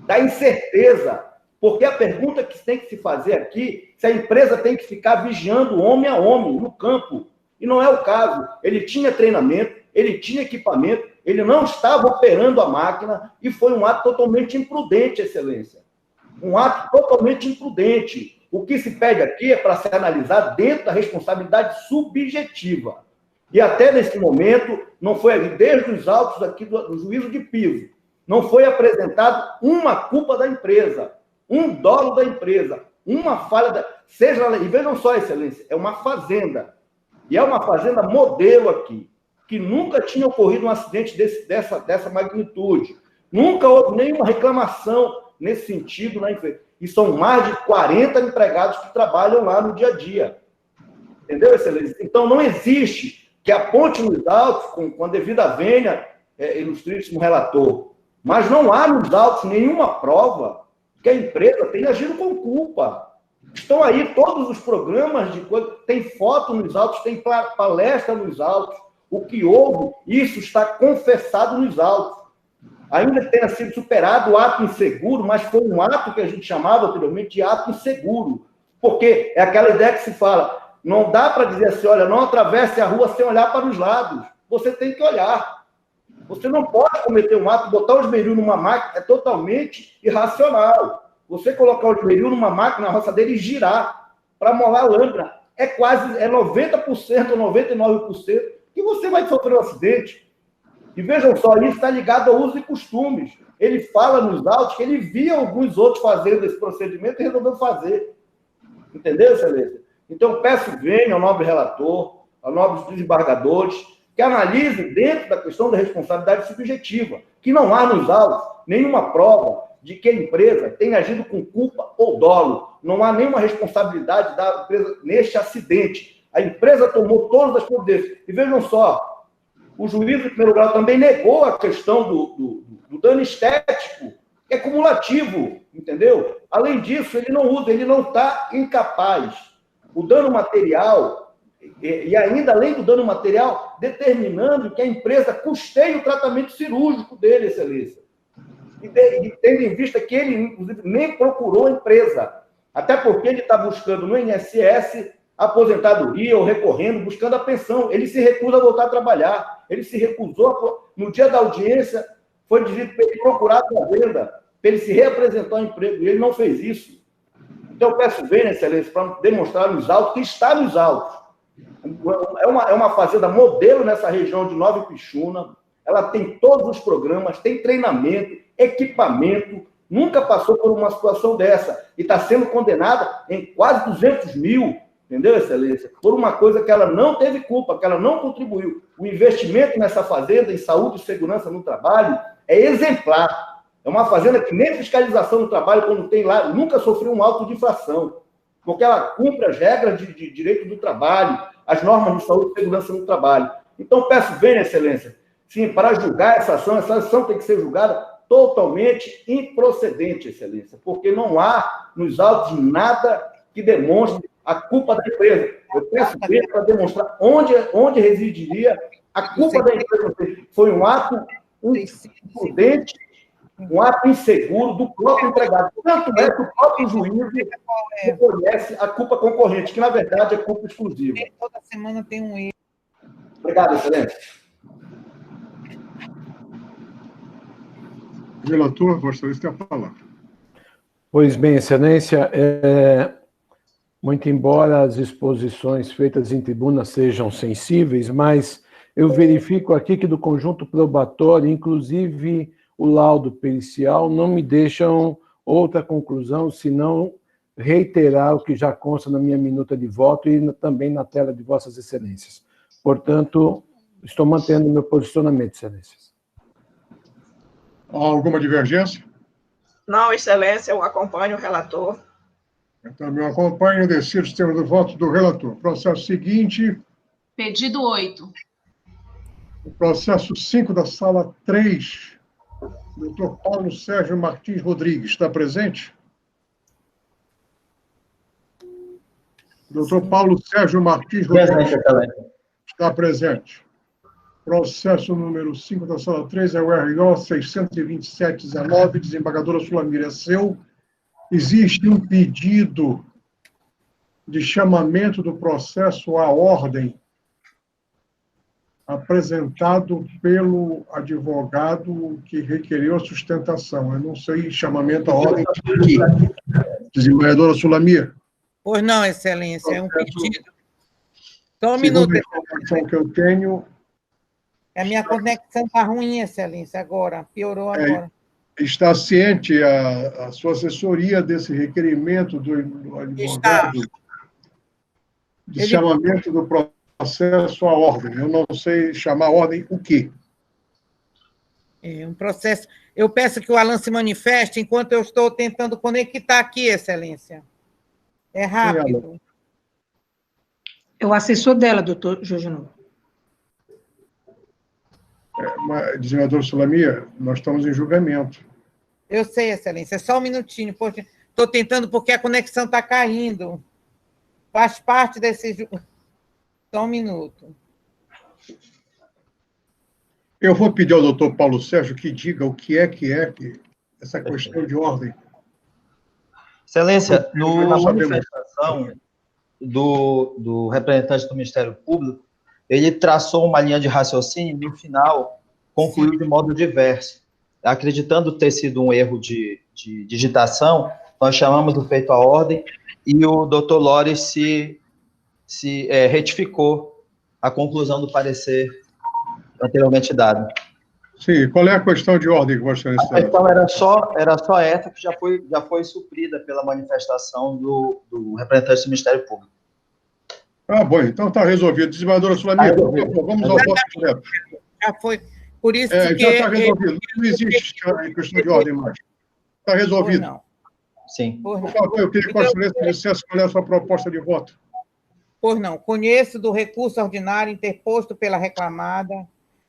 da incerteza, porque a pergunta que tem que se fazer aqui, se a empresa tem que ficar vigiando homem a homem no campo, e não é o caso. Ele tinha treinamento, ele tinha equipamento, ele não estava operando a máquina, e foi um ato totalmente imprudente, Excelência. Um ato totalmente imprudente. O que se pede aqui é para ser analisado dentro da responsabilidade subjetiva. E até nesse momento, não foi, desde os autos aqui do juízo de piso, não foi apresentado uma culpa da empresa, um dolo da empresa, uma falha e vejam só, Excelência, é uma fazenda. E é uma fazenda modelo aqui, que nunca tinha ocorrido um acidente dessa magnitude. Nunca houve nenhuma reclamação nesse sentido na empresa. E são mais de 40 empregados que trabalham lá no dia a dia. Entendeu, Excelência? Então, não existe que aponte nos autos, com a devida vênia, ilustríssimo relator. Mas não há nos autos nenhuma prova que a empresa tenha agido com culpa. Estão aí todos os programas de coisa, tem foto nos autos, tem palestra nos autos. O que houve, isso está confessado nos autos. Ainda que tenha sido superado o ato inseguro, mas foi um ato que a gente chamava anteriormente de ato inseguro. Porque é aquela ideia que se fala, não dá para dizer assim, olha, não atravesse a rua sem olhar para os lados. Você tem que olhar. Você não pode cometer um ato, botar o esmeril numa máquina, é totalmente irracional. Você colocar o esmeril numa máquina, na roçadeira e girar para molar a lâmina, é 90% ou 99% que você vai sofrer um acidente. E vejam só, isso está ligado ao uso e costumes. Ele fala nos autos que ele via alguns outros fazendo esse procedimento e resolveu fazer. Entendeu, excelência? Então, peço venha ao nobre relator, aos nobres desembargadores, que analisem dentro da questão da responsabilidade subjetiva, que não há nos autos nenhuma prova de que a empresa tenha agido com culpa ou dolo. Não há nenhuma responsabilidade da empresa neste acidente. A empresa tomou todas as providências. E vejam só, o juiz de primeiro grau também negou a questão do dano estético, que é cumulativo, entendeu? Além disso, ele não usa, ele não está incapaz. O dano material, e ainda além do dano material, determinando que a empresa custeie o tratamento cirúrgico dele, excelência. E tendo em vista que ele, inclusive, nem procurou a empresa. Até porque ele está buscando no INSS aposentadoria ou recorrendo, buscando a pensão. Ele se recusa a voltar a trabalhar. Ele se recusou, no dia da audiência, foi dito para ele procurar a fazenda, para ele se reapresentar ao emprego. E ele não fez isso. Então, eu peço bem, excelência, para demonstrar nos autos, que está nos autos. É uma fazenda modelo nessa região de Nova Ipixuna. Ela tem todos os programas, tem treinamento, equipamento, nunca passou por uma situação dessa. E está sendo condenada em quase 200 mil, entendeu, excelência? Por uma coisa que ela não teve culpa, que ela não contribuiu. O investimento nessa fazenda em saúde e segurança no trabalho é exemplar. É uma fazenda que nem fiscalização no trabalho, quando tem lá, nunca sofreu um auto de infração, porque ela cumpre as regras de direito do trabalho, as normas de saúde e segurança no trabalho. Então, peço bem, excelência, sim, para julgar essa ação tem que ser julgada totalmente improcedente, excelência, porque não há nos autos nada que demonstre a culpa da empresa. Eu peço bem para demonstrar onde residiria a culpa da empresa. Foi um ato imprudente, um ato inseguro do próprio empregado. Tanto é que o próprio juiz reconhece a culpa concorrente, que, na verdade, é culpa exclusiva. Toda semana tem um erro. Obrigado, excelência. Relator, gostaria de ter a palavra. Pois bem, excelência, muito embora as exposições feitas em tribuna sejam sensíveis, mas eu verifico aqui que do conjunto probatório, inclusive o laudo pericial, não me deixam outra conclusão, senão reiterar o que já consta na minha minuta de voto e também na tela de vossas excelências. Portanto, estou mantendo meu posicionamento, excelências. Há alguma divergência? Não, excelência, eu acompanho o relator. Eu também acompanho e decido o tema do voto do relator. Processo seguinte. Pedido 8. O processo 5 da sala 3. Doutor Paulo Sérgio Martins Rodrigues, está presente? Doutor Paulo Sérgio Martins Rodrigues. Está presente. Processo número 5 da sala 3 é o RO 62719, desembargadora Sulamir, é seu. Existe um pedido de chamamento do processo à ordem apresentado pelo advogado que requeriu a sustentação. Eu não sei, chamamento à ordem de quê? Desembargadora Sulamir. Pois não, excelência, é um pedido. Só um minuto. A informação que eu tenho... A minha conexão está ruim, excelência, agora. Piorou agora. Está ciente a sua assessoria desse requerimento do advogado de chamamento do processo à ordem? Eu não sei chamar a ordem o quê? É um processo... Eu peço que o Alan se manifeste enquanto eu estou tentando conectar aqui, excelência. É rápido. É o assessor dela, doutor Jorge Novo. Desembargador Sulamir, nós estamos em julgamento. Eu sei, excelência. Só um minutinho. Estou tentando porque a conexão está caindo. Faz parte desse... Só um minuto. Eu vou pedir ao doutor Paulo Sérgio que diga o que é essa questão de ordem. Excelência, na manifestação do representante do Ministério Público, ele traçou uma linha de raciocínio e, no final, concluiu de modo diverso. Acreditando ter sido um erro de digitação, nós chamamos o feito à ordem e o doutor Lores se retificou a conclusão do parecer anteriormente dado. Sim, qual é a questão de ordem que você está? A questão era só essa que já foi suprida pela manifestação do representante do Ministério Público. Ah, bom, então está resolvido. Desembargadora Sulamir, vamos ao voto direto. Já foi. Por isso que... Já está resolvido. Não existe questão de ordem mais. Está resolvido. Não. Sim. Por favor, eu queria que a excelência dissesse qual é a sua proposta de voto. Pois não. Conheço do recurso ordinário interposto pela reclamada,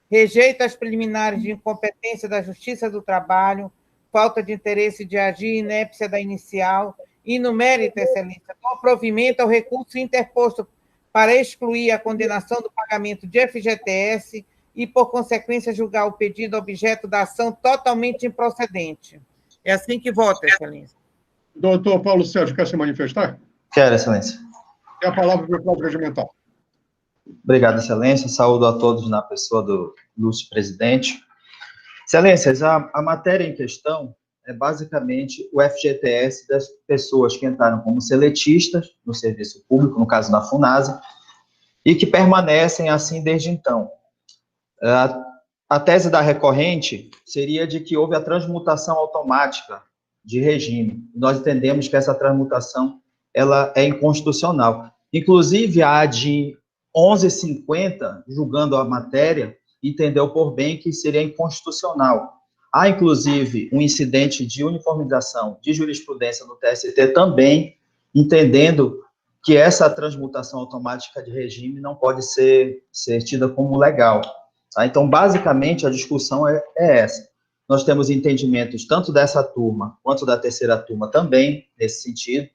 rejeito as preliminares de incompetência da Justiça do Trabalho, falta de interesse de agir, inépcia da inicial, e no mérito, excelência, dou provimento ao recurso interposto para excluir a condenação do pagamento de FGTS e, por consequência, julgar o pedido objeto da ação totalmente improcedente. É assim que vota, excelência. Doutor Paulo Sérgio, quer se manifestar? Quero, excelência. Tem a palavra para o Cláudio Regimental. Obrigado, excelência. Saúdo a todos na pessoa do ilustre presidente. Excelências, a matéria em questão é basicamente o FGTS das pessoas que entraram como seletistas no serviço público, no caso da FUNASA, e que permanecem assim desde então. A tese da recorrente seria de que houve a transmutação automática de regime. Nós entendemos que essa transmutação ela é inconstitucional. Inclusive, a de 1150, julgando a matéria, entendeu por bem que seria inconstitucional. Há, inclusive, um incidente de uniformização de jurisprudência no TST também, entendendo que essa transmutação automática de regime não pode ser tida como legal. Tá? Então, basicamente, a discussão é essa. Nós temos entendimentos tanto dessa turma quanto da terceira turma também, nesse sentido,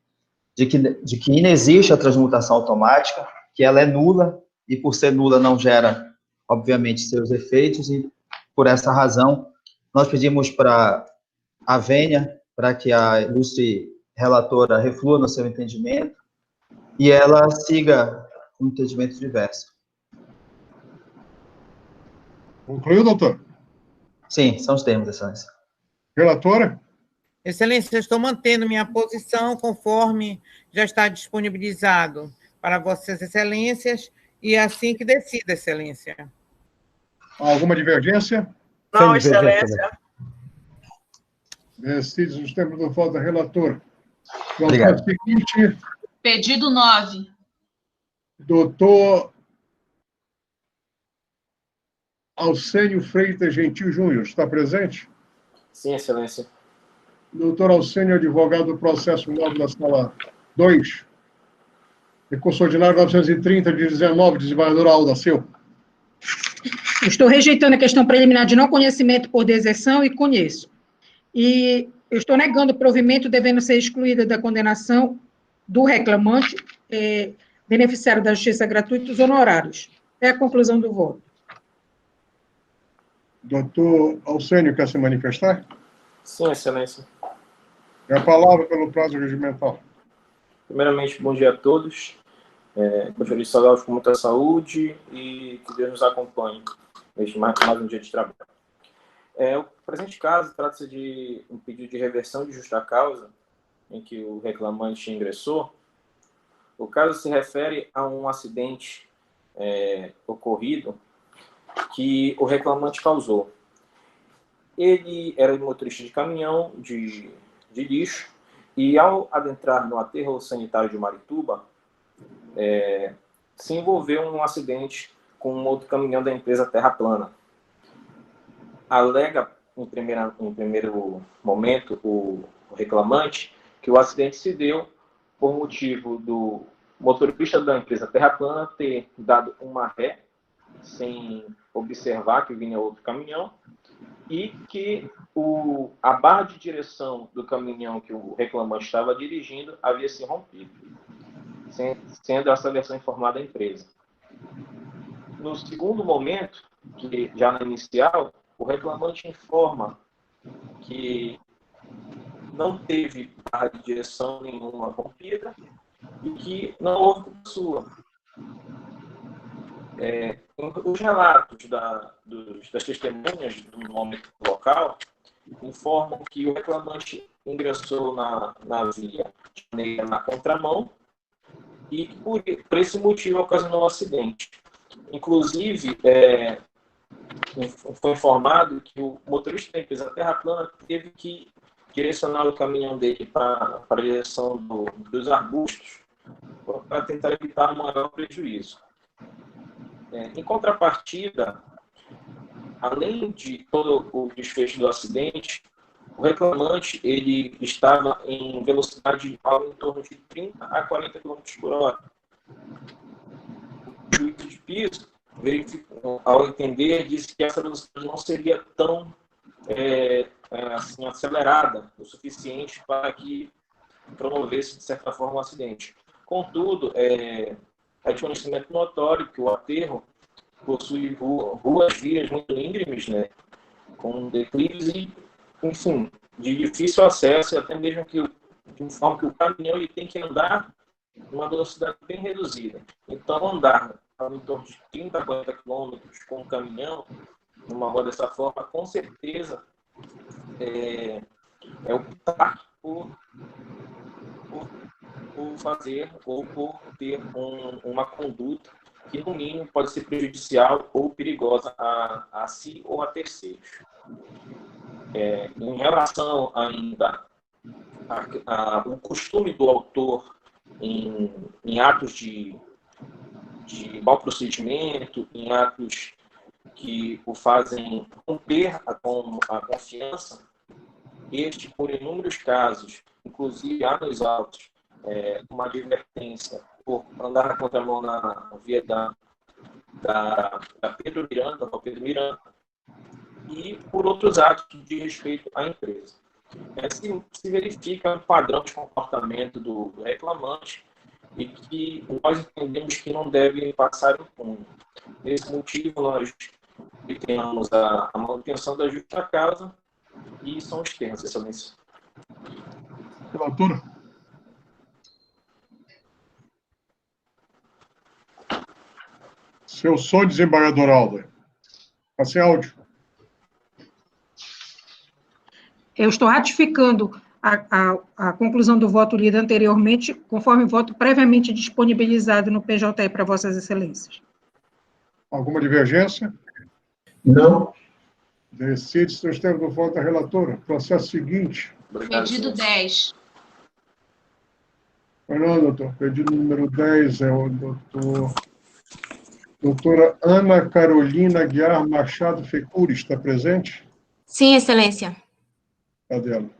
de que inexiste a transmutação automática, que ela é nula, e por ser nula não gera, obviamente, seus efeitos, e por essa razão nós pedimos para a vênia, para que a ilustre relatora reflua no seu entendimento, e ela siga um entendimento diverso. Concluiu, doutor? Sim, são os termos, excelência. Relatora? Excelência, eu estou mantendo minha posição conforme já está disponibilizado para vossas excelências, e assim que decida, excelência. Alguma divergência? Não, excelência. Decide os termos do voto da relatora. Obrigado. Seguinte, Pedido 9. doutor Alcênio Freitas Gentil Júnior, está presente? Sim, excelência. Doutor Alcênio, advogado do processo 9 da sala 2. Recurso ordinário 930 de 19, desembargadora Alda, seu. Estou rejeitando a questão preliminar de não conhecimento por deserção e conheço. E eu estou negando o provimento devendo ser excluída da condenação do reclamante, beneficiário da justiça gratuita, os honorários. É a conclusão do voto. Doutor Alcênio, quer se manifestar? Sim, excelência. É a palavra pelo prazo regimental. Primeiramente, bom dia a todos. Gostaria de saudá-los com muita saúde e que Deus nos acompanhe neste mais um dia de trabalho. O presente caso trata-se de um pedido de reversão de justa causa em que o reclamante ingressou. O caso se refere a um acidente ocorrido que o reclamante causou. Ele era motorista de caminhão de lixo e, ao adentrar no aterro sanitário de Marituba, se envolveu em um acidente com um outro caminhão da empresa Terra Plana. Alega, em primeiro momento, o reclamante que o acidente se deu por motivo do motorista da empresa Terra Plana ter dado uma ré sem observar que vinha outro caminhão e que a barra de direção do caminhão que o reclamante estava dirigindo havia se rompido, sendo essa versão informada à empresa. No segundo momento, que já na inicial, o reclamante informa que não teve barra de direção nenhuma rompida e que não houve culpa sua. Os relatos das testemunhas do momento local informam que o reclamante ingressou na via de maneira na contramão e por esse motivo ocasionou o acidente. Inclusive, foi informado que o motorista da empresa Terraplana teve que direcionar o caminhão dele para a direção dos arbustos para tentar evitar um maior prejuízo. Em contrapartida, além de todo o desfecho do acidente, o reclamante ele estava em velocidade em torno de 30 a 40 km por hora. O juiz de piso, ao entender, disse que essa velocidade não seria tão assim, acelerada o suficiente para que promovesse, de certa forma, um acidente. Contudo, é de conhecimento notório que o aterro possui ruas, vias muito íngremes, né, com declives e, enfim, de difícil acesso, até mesmo de forma que o caminhão ele tem que andar numa velocidade bem reduzida. Então, andar em torno de 30 a 40 km com o caminhão, numa rua dessa forma, com certeza é optar por fazer ou por ter uma conduta que, no mínimo, pode ser prejudicial ou perigosa a si ou a terceiros. Em relação ainda ao costume do autor em atos de mau procedimento, em atos que o fazem romper a confiança, por inúmeros casos, inclusive há nos autos, uma advertência por andar na contramão na via da Pedro Miranda, e por outros atos de respeito à empresa. Se verifica um padrão de comportamento do reclamante e que nós entendemos que não deve passar impune. Nesse motivo, nós temos a manutenção da justa causa e são os termos, excelência. Relatora. Seu som, desembargador Alder. Passe áudio. Eu estou ratificando a conclusão do voto lido anteriormente, conforme o voto previamente disponibilizado no PJE para Vossas Excelências. Alguma divergência? Não. Decide-se o termos do voto da relatora. Processo seguinte. Pedido 10. Não, doutor. Pedido número 10 é o doutora Ana Carolina Guiar Machado Fecuri. Está presente? Sim, excelência. Cadê ela?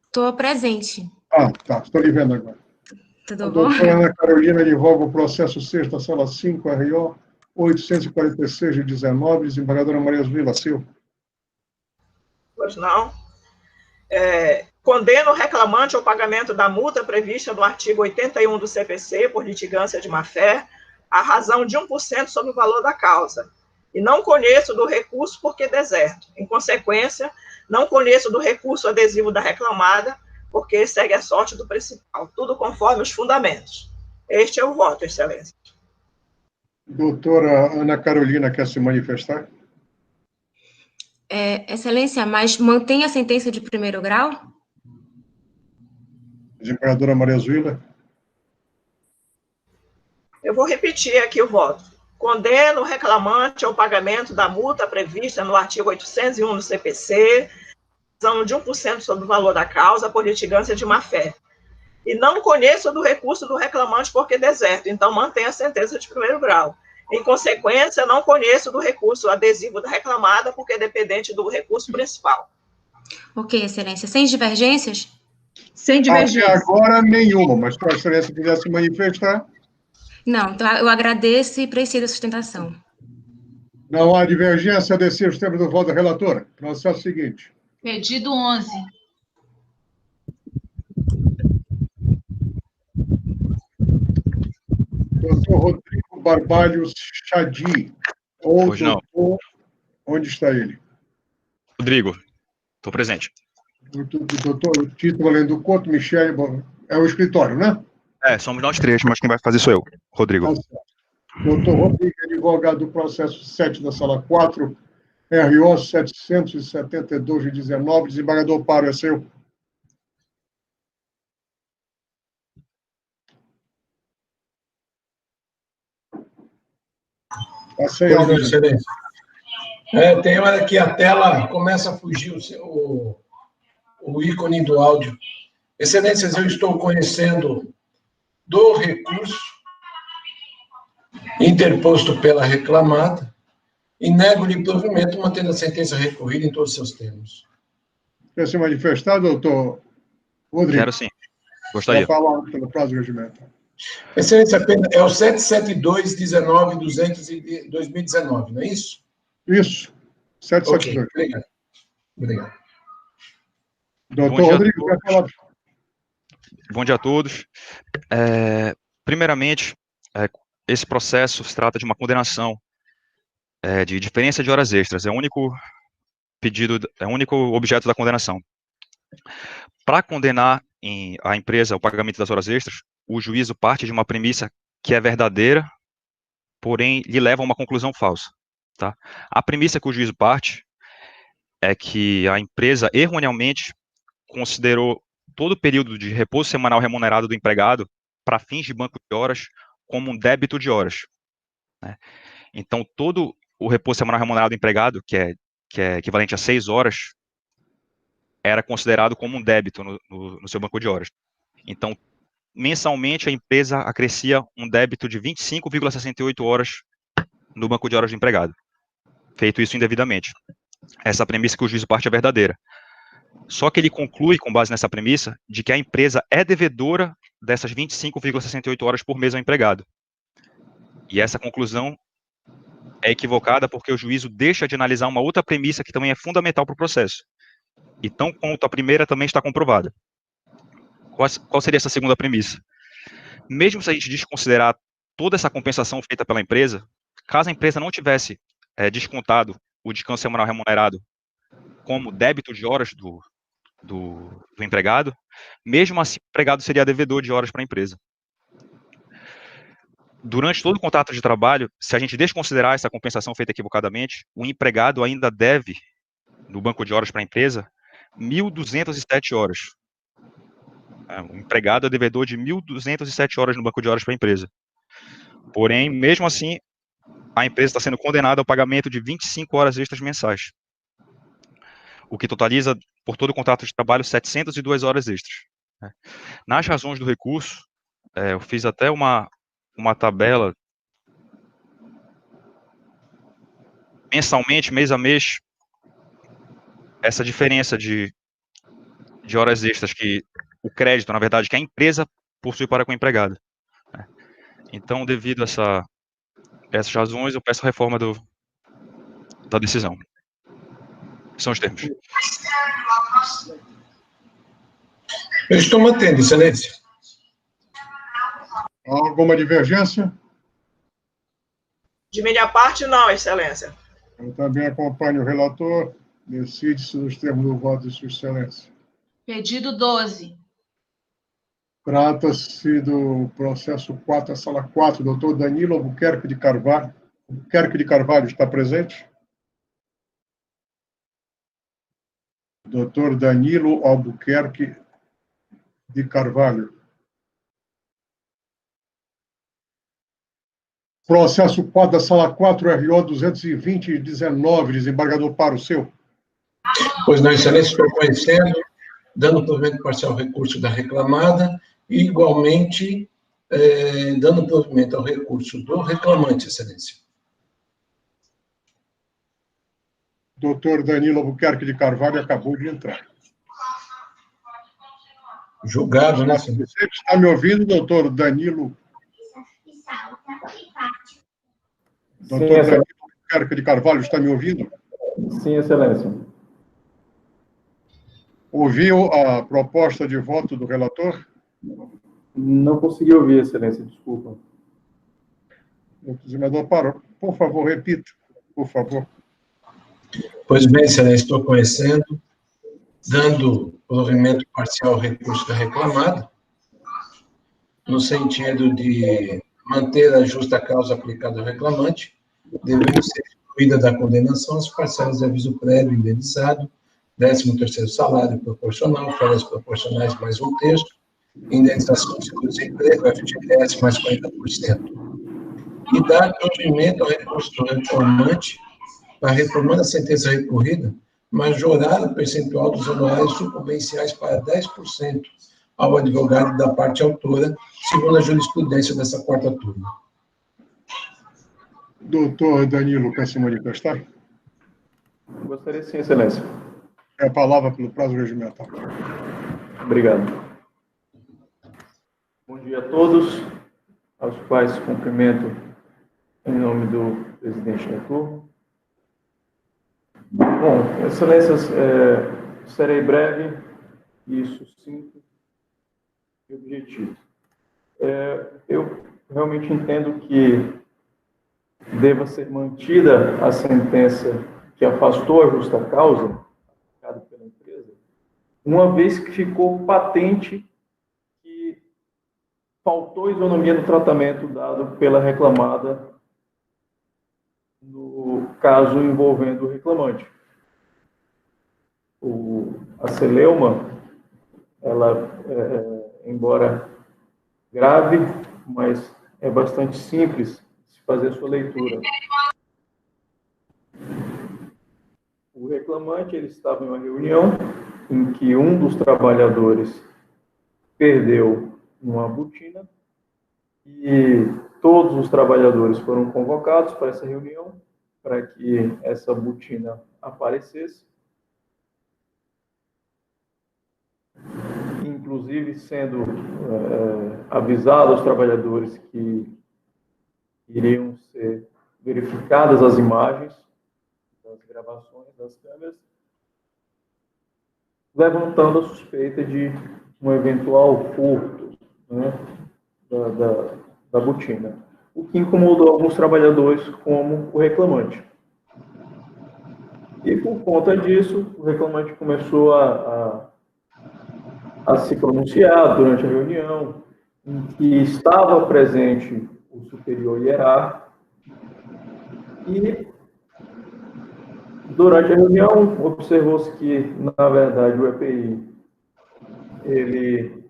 Estou presente. Ah, tá. Estou lhe vendo agora. Tudo A bom? doutora Ana Carolina advoga o processo 6ª, sala 5, RO 846 de 19, desembargadora Maria Vila Silva. Pois não. Condena o reclamante ao pagamento da multa prevista no artigo 81 do CPC por litigância de má-fé, à razão de 1% sobre o valor da causa. E não conheço do recurso porque deserto. Em consequência, não conheço do recurso adesivo da reclamada, porque segue a sorte do principal. Tudo conforme os fundamentos. Este é o voto, excelência. Doutora Ana Carolina quer se manifestar? Excelência, mas mantém a sentença de primeiro grau? Desembargadora Maria Zuila. Eu vou repetir aqui o voto. Condena o reclamante ao pagamento da multa prevista no artigo 801 do CPC, razão de 1% sobre o valor da causa por litigância de má-fé. E não conheço do recurso do reclamante porque deserto, então mantém a sentença de primeiro grau. Em consequência, não conheço do recurso adesivo da reclamada porque é dependente do recurso principal. Ok, excelência. Sem divergências? Sem divergência. Até agora, nenhuma, mas se a excelência quiser se manifestar... Não, então eu agradeço e preciso da sustentação. Não há divergência, decido os termos do voto da relatora. Processo seguinte. Pedido 11. Doutor Rodrigo Barbalho Chadi. Outro doutor, onde está ele? Rodrigo, estou presente. Doutor Tito Valendo Couto, Michele, é o escritório, né? Somos nós três, mas quem vai fazer sou eu, Rodrigo. Doutor Rodrigo, advogado do processo 7 da sala 4, RO 772 de 19, desembargador Paro, é seu. Pois não, excelência. Tem hora que a tela começa a fugir o ícone do áudio. Excelências, eu estou conhecendo do recurso interposto pela reclamada e nego-lhe provimento, mantendo a sentença recorrida em todos os seus termos. Quer se manifestar, doutor Rodrigo? Quero sim. Gostaria. Vou falar pelo prazo do regimento. Excelência, é o 772-19-200 de 2019, não é isso? Isso. 772. Okay, obrigado. Doutor Rodrigo, quer falar? Bom dia a todos. Primeiramente, esse processo se trata de uma condenação de diferença de horas extras. É o único pedido, é o único objeto da condenação. Para condenar a empresa ao pagamento das horas extras, o juízo parte de uma premissa que é verdadeira, porém lhe leva a uma conclusão falsa. Tá? A premissa que o juízo parte é que a empresa erroneamente considerou todo o período de repouso semanal remunerado do empregado para fins de banco de horas como um débito de horas. Né? Então, todo o repouso semanal remunerado do empregado, que é equivalente a 6 horas, era considerado como um débito no seu banco de horas. Então, mensalmente, a empresa acrescia um débito de 25,68 horas no banco de horas do empregado. Feito isso indevidamente. Essa premissa que o juízo parte é verdadeira. Só que ele conclui, com base nessa premissa, de que a empresa é devedora dessas 25,68 horas por mês ao empregado. E essa conclusão é equivocada porque o juízo deixa de analisar uma outra premissa que também é fundamental para o processo. E tão quanto a primeira também está comprovada. Qual seria essa segunda premissa? Mesmo se a gente desconsiderar toda essa compensação feita pela empresa, caso a empresa não tivesse descontado o descanso semanal remunerado como débito de horas do empregado, mesmo assim o empregado seria devedor de horas para a empresa. Durante todo o contrato de trabalho, se a gente desconsiderar essa compensação feita equivocadamente, o empregado ainda deve, no banco de horas para a empresa, 1.207 horas. O empregado é devedor de 1.207 horas no banco de horas para a empresa. Porém, mesmo assim, a empresa está sendo condenada ao pagamento de 25 horas extras mensais, o que totaliza, por todo o contrato de trabalho, 702 horas extras. Nas razões do recurso, eu fiz até uma tabela. Mensalmente, mês a mês, essa diferença de horas extras que o crédito, na verdade, que a empresa possui para com o empregado. Então, devido a essas razões, eu peço a reforma da decisão. São os termos. Eu estou mantendo, excelência. Há alguma divergência? De minha parte, não, excelência. Eu também acompanho o relator. Decide-se nos termos do voto de sua excelência. Pedido 12. Trata-se do processo 4, a sala 4, doutor Danilo Albuquerque de Carvalho. Albuquerque de Carvalho está presente? Doutor Danilo Albuquerque de Carvalho. Processo 4 da sala 4, RO 220/19, desembargador Paro, seu. Pois não, excelência, estou conhecendo, dando provimento parcial ao recurso da reclamada e, igualmente, dando provimento ao recurso do reclamante, excelência. Doutor Danilo Albuquerque de Carvalho acabou de entrar. Julgado, né, senhor? Você está me ouvindo, doutor Danilo? Doutor Danilo Albuquerque de Carvalho, está me ouvindo? Sim, excelência. Ouviu a proposta de voto do relator? Não consegui ouvir, excelência, desculpa. O desembargador Paro, por favor, repita. por favor. Pois bem, Excelência, estou conhecendo, dando provimento parcial ao recurso da reclamada, no sentido de manter a justa causa aplicada ao reclamante, devendo ser excluída da condenação as parcelas de aviso prévio indenizado, 13º salário proporcional, férias proporcionais mais um terço, indenização de seguro-desemprego, FGTS mais 40%. E dar provimento ao recurso do reclamante para, retomando a sentença recorrida, majorar o percentual dos honorários sucumbenciais para 10% ao advogado da parte autora, segundo a jurisprudência dessa quarta turma. Doutor Danilo, quer se manifestar? Gostaria sim, Excelência. É a palavra pelo prazo regimental. Obrigado. Bom dia a todos, aos quais cumprimento em nome do presidente da turma. Bom, Excelências, serei breve e sucinto e objetivo. Eu realmente entendo que deva ser mantida a sentença que afastou a justa causa aplicada pela empresa, uma vez que ficou patente que faltou isonomia no tratamento dado pela reclamada no caso envolvendo o reclamante. A celeuma, ela, embora grave, mas é bastante simples de fazer a sua leitura. O reclamante, ele estava em uma reunião em que um dos trabalhadores perdeu uma botina e todos os trabalhadores foram convocados para essa reunião para que essa botina aparecesse, inclusive sendo avisado aos trabalhadores que iriam ser verificadas as imagens das gravações das câmeras, levantando a suspeita de um eventual furto, né, da botina, o que incomodou alguns trabalhadores, como o reclamante. E por conta disso, o reclamante começou a se pronunciar durante a reunião, em que estava presente o superior hierárquico, e durante a reunião observou-se que, na verdade, o EPI ele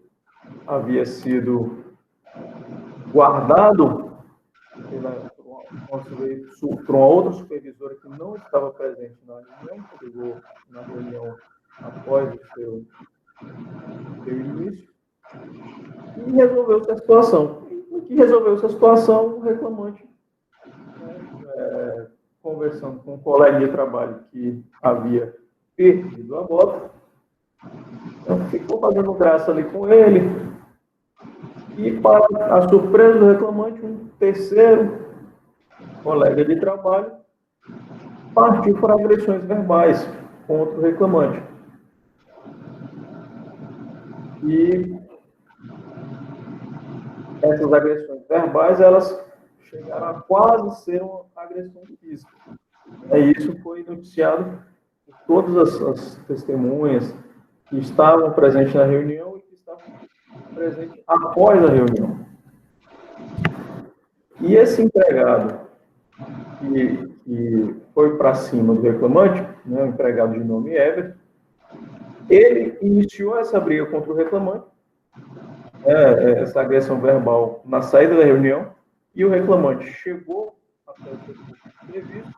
havia sido guardado por uma outra supervisora que não estava presente na reunião, que chegou na reunião após o seu início, e resolveu-se a situação. O que resolveu-se a situação, o reclamante, conversando com um colega de trabalho que havia perdido a moto, ficou fazendo graça ali com ele, e, para a surpresa do reclamante, um terceiro colega de trabalho partiu por agressões verbais contra o reclamante. E essas agressões verbais, elas chegaram a quase ser uma agressão física. Isso foi noticiado por todas as testemunhas que estavam presentes na reunião e que estavam presentes após a reunião. E esse empregado que foi para cima do reclamante, né, um empregado de nome Ever, ele iniciou essa briga contra o reclamante, essa agressão verbal na saída da reunião, e o reclamante chegou até o seu posto de serviço,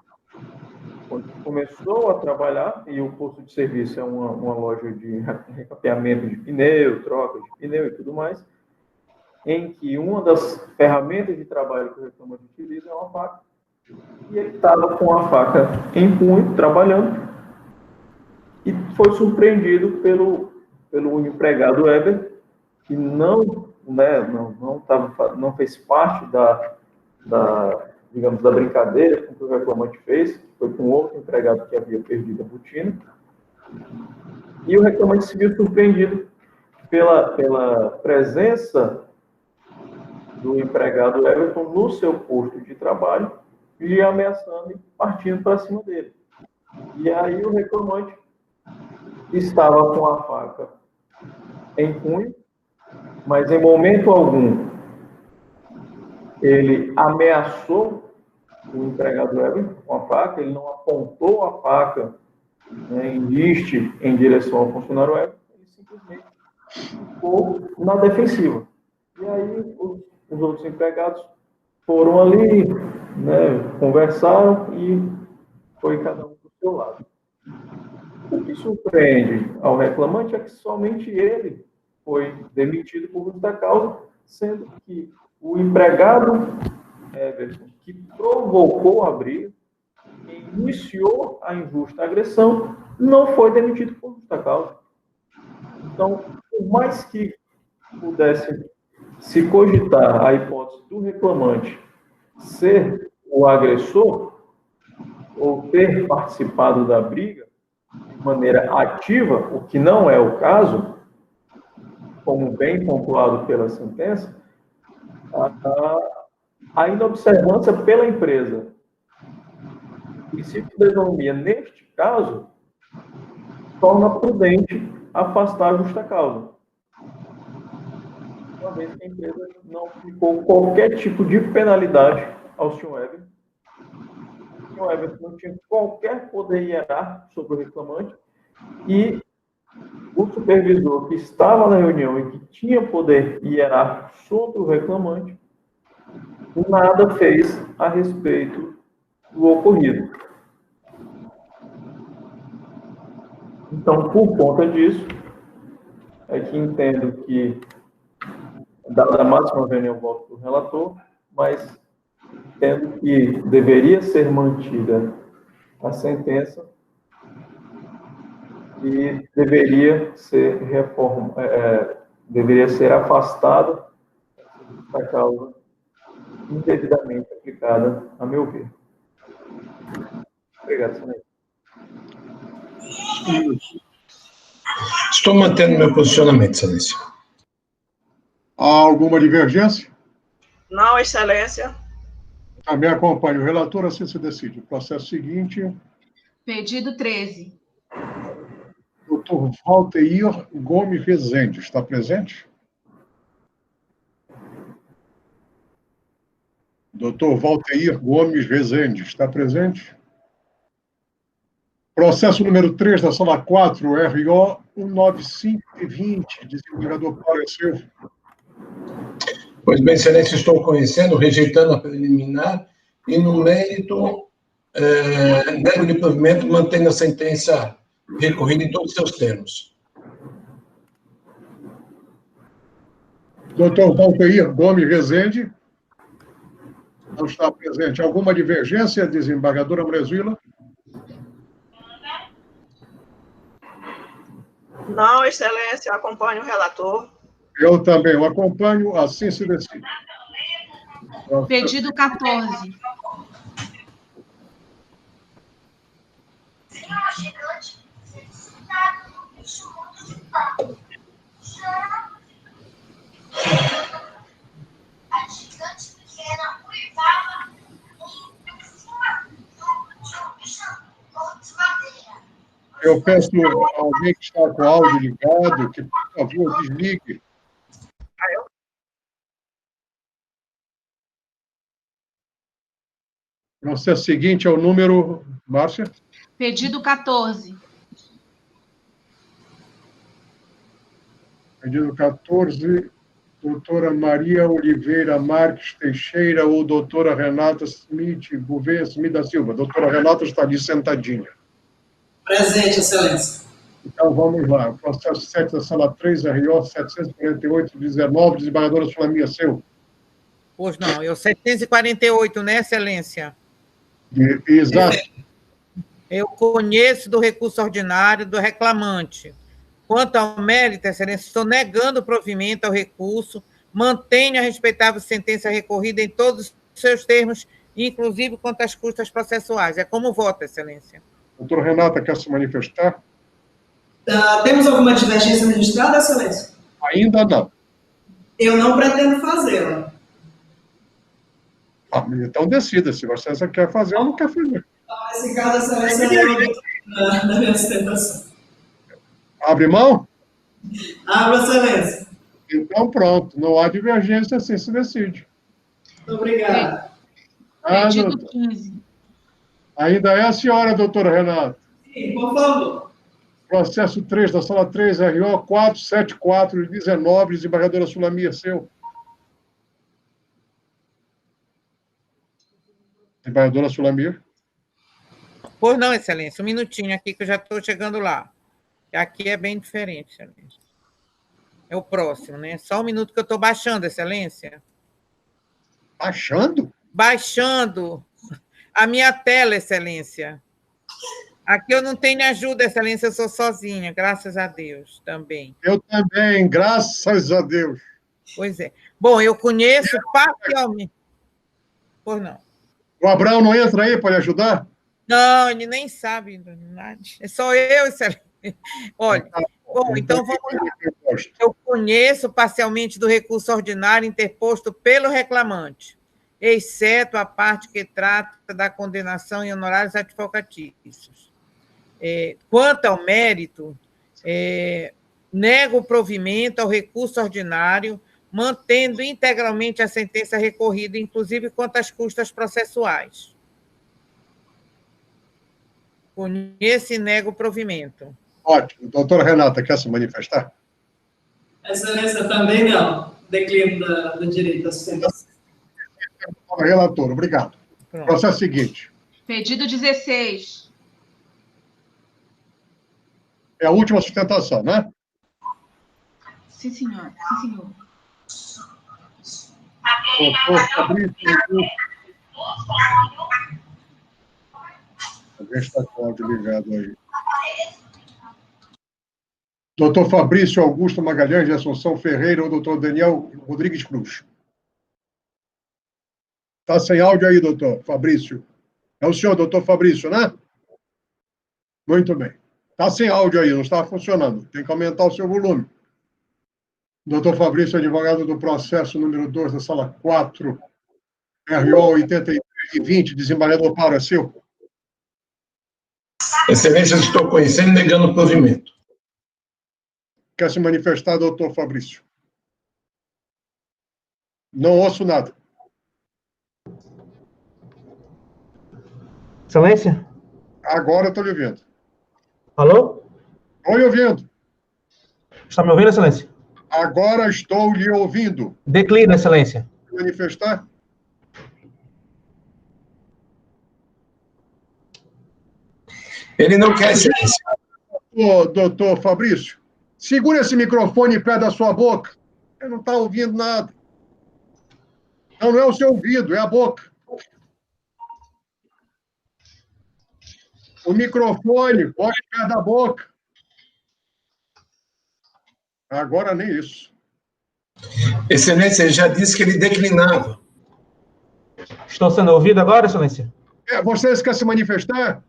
onde começou a trabalhar, e o posto de serviço é uma loja de recapeamento de pneu, troca de pneu e tudo mais, em que uma das ferramentas de trabalho que o reclamante utiliza é uma faca, e ele estava com a faca em punho, trabalhando, e foi surpreendido pelo empregado Weber, que não fez parte digamos, da brincadeira com que o reclamante fez, foi com outro empregado que havia perdido a botina, e o reclamante se viu surpreendido pela presença do empregado Everton no seu posto de trabalho, e ameaçando e partindo para cima dele. E aí o reclamante estava com a faca em punho, mas em momento algum ele ameaçou o empregado Weber com a faca, ele não apontou a faca, né, em riste em direção ao funcionário Weber, ele simplesmente ficou na defensiva. E aí os outros empregados foram ali, né, conversaram e foi cada um para o seu lado. O que surpreende ao reclamante é que somente ele foi demitido por justa causa, sendo que o empregado Everton, que provocou a briga, que iniciou a injusta agressão, não foi demitido por justa causa. Então, por mais que pudesse se cogitar a hipótese do reclamante ser o agressor ou ter participado da briga de maneira ativa, o que não é o caso, como bem pontuado pela sentença, a inobservância pela empresa do princípio da isonomia, neste caso, torna prudente afastar a justa causa. Uma vez que a empresa não aplicou qualquer tipo de penalidade ao Sr. Weber, o Sr. Weber não tinha qualquer poder hierárquico sobre o reclamante e o supervisor que estava na reunião e que tinha poder hierárquico sobre o reclamante nada fez a respeito do ocorrido. Então, por conta disso, é que entendo que, dada a máxima reunião, voto do relator, mas entendo que deveria ser mantida a sentença e deveria ser deveria ser afastada a causa indevidamente aplicada, a meu ver. Obrigado, senhor. Estou mantendo meu posicionamento, excelência. Há alguma divergência? Não, excelência. Também acompanho o relator, assim se decide. O processo seguinte. Pedido 13. Doutor Valteir Gomes Rezende, está presente? Doutor Valteir Gomes Rezende, está presente? Processo número 3 da sala 4, RO 19520, desembargador Paulo Silva. Pois bem, excelência, estou conhecendo, rejeitando a preliminar e no mérito, nego de provimento, mantendo a sentença recorrida em todos os seus termos. Doutor Valteir Gomes Rezende. Não está presente. Alguma divergência, desembargadora Bresuila? Não, excelência, eu acompanho o relator. Eu também o acompanho, assim se decide. Pedido 14. Eu peço a alguém que está com o áudio ligado, que, por favor, desligue. O processo seguinte é o número... Márcia? Pedido 14. Pedido 14, doutora Maria Oliveira Marques Teixeira ou doutora Renata Smith Gouveia Smith da Silva. Doutora Renata está ali sentadinha. Presente, excelência. Então, vamos lá. O processo 7 da sala 3, RO 748-19, desembargadora Sulamia, seu. Pois não, eu 748, né, excelência? Exato. Eu conheço do recurso ordinário do reclamante. Quanto ao mérito, excelência, estou negando o provimento ao recurso, mantenho a respeitável sentença recorrida em todos os seus termos, inclusive quanto às custas processuais. É como voto, excelência. Doutora Renata, quer se manifestar? Temos alguma divergência registrada, excelência? Ainda não. Eu não pretendo fazê-la. Então decida se você quer fazer ou não quer fazer. Esse caso, a excelência da minha sustentação. Abre mão? Abra, excelência. Então, pronto. Não há divergência, assim se decide. Muito obrigado. Pedido 15. Ainda é a senhora, doutora Renata. Sim, por favor. Processo 3, da sala 3, RO 474-19, desembargadora Sulamir, seu. Desembargadora Sulamir. Pois não, excelência. Um minutinho aqui que eu já estou chegando lá. Aqui é bem diferente, excelência. É o próximo, né? Só um minuto que eu estou baixando, excelência. Baixando? Baixando a minha tela, excelência. Aqui eu não tenho ajuda, excelência, eu sou sozinha, graças a Deus, também. Eu também, graças a Deus. Pois é. Bom, eu conheço parcialmente. Pois não. O Abraão não entra aí para lhe ajudar? Não, ele nem sabe. É só eu, excelência. Olha, bom, então vamos lá. Eu conheço parcialmente do recurso ordinário interposto pelo reclamante, exceto a parte que trata da condenação em honorários advocatícios. Quanto ao mérito, nego o provimento ao recurso ordinário, mantendo integralmente a sentença recorrida, inclusive quanto às custas processuais. Conheço e nego o provimento. Ótimo. Doutora Renata, quer se manifestar? Excelência, também não. Declino do direito à sustentação. Relator, obrigado. Pronto. Processo seguinte. Pedido 16. É a última sustentação, né? Sim, senhor. Sim, senhor. Doutor Fabrício Augusto. Alguém está com o áudio ligado aí. Doutor Fabrício Augusto Magalhães de Assunção Ferreira ou doutor Daniel Rodrigues Cruz? Está sem áudio aí, doutor Fabrício. É o senhor, doutor Fabrício, né? Muito bem. Está sem áudio aí, não está funcionando. Tem que aumentar o seu volume. Doutor Fabrício, advogado do processo número 2 da sala 4, RO 8320, desembargador Paula, seu. Excelência, estou conhecendo e negando o provimento. Quer se manifestar, doutor Fabrício? Não ouço nada. Excelência? Agora estou lhe ouvindo. Alô? Estou lhe ouvindo. Está me ouvindo, Excelência? Agora estou lhe ouvindo. Declina, Excelência. Manifestar? Ele não quer, Excelência. Ô, doutor Fabrício, segura esse microfone perto da sua boca. Ele não está ouvindo nada. Não é o seu ouvido, é a boca. O microfone, bote perto da boca. Agora nem isso. Excelência, ele já disse que ele declinava. Estou sendo ouvido agora, Excelência? Vocês querem se manifestar?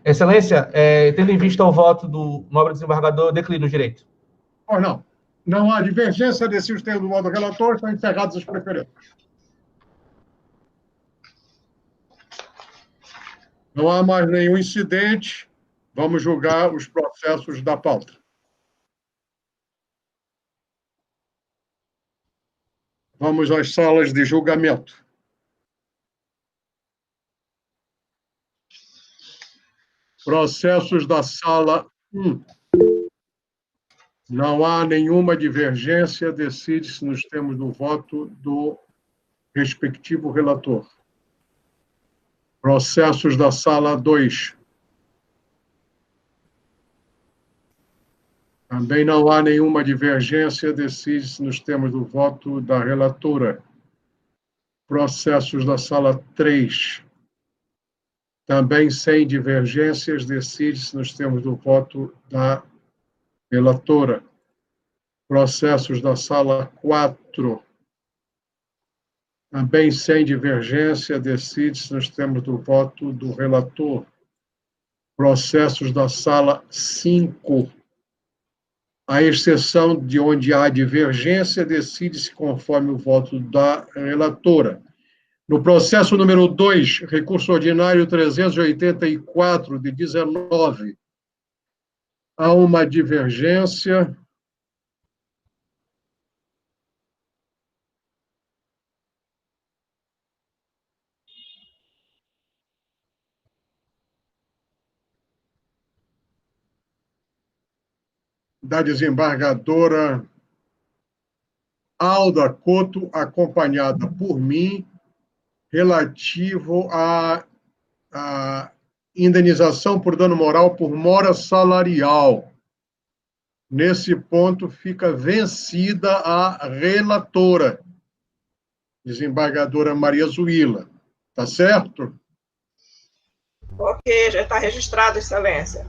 Excelência, tendo em vista o voto do nobre desembargador, eu declino o direito. Pois não. Não há divergência desses termos do voto do relator, estão encerradas as preferências. Não há mais nenhum incidente. Vamos julgar os processos da pauta. Vamos às salas de julgamento. Processos da sala 1. Não há nenhuma divergência, decide-se nos termos do voto do respectivo relator. Processos da sala 2. Também não há nenhuma divergência, decide-se nos termos do voto da relatora. Processos da sala 3. Também sem divergências, decide-se nos termos do voto da relatora. Processos da sala 4. Também sem divergência, decide-se nos termos do voto do relator. Processos da sala 5. À exceção de onde há divergência, decide-se conforme o voto da relatora. No processo número 2, recurso ordinário 384 de 19, há uma divergência. Da desembargadora Alda Couto, acompanhada por mim, relativo à indenização por dano moral por mora salarial. Nesse ponto, fica vencida a relatora, desembargadora Maria Zuila. Tá certo? Ok, já está registrado, Excelência.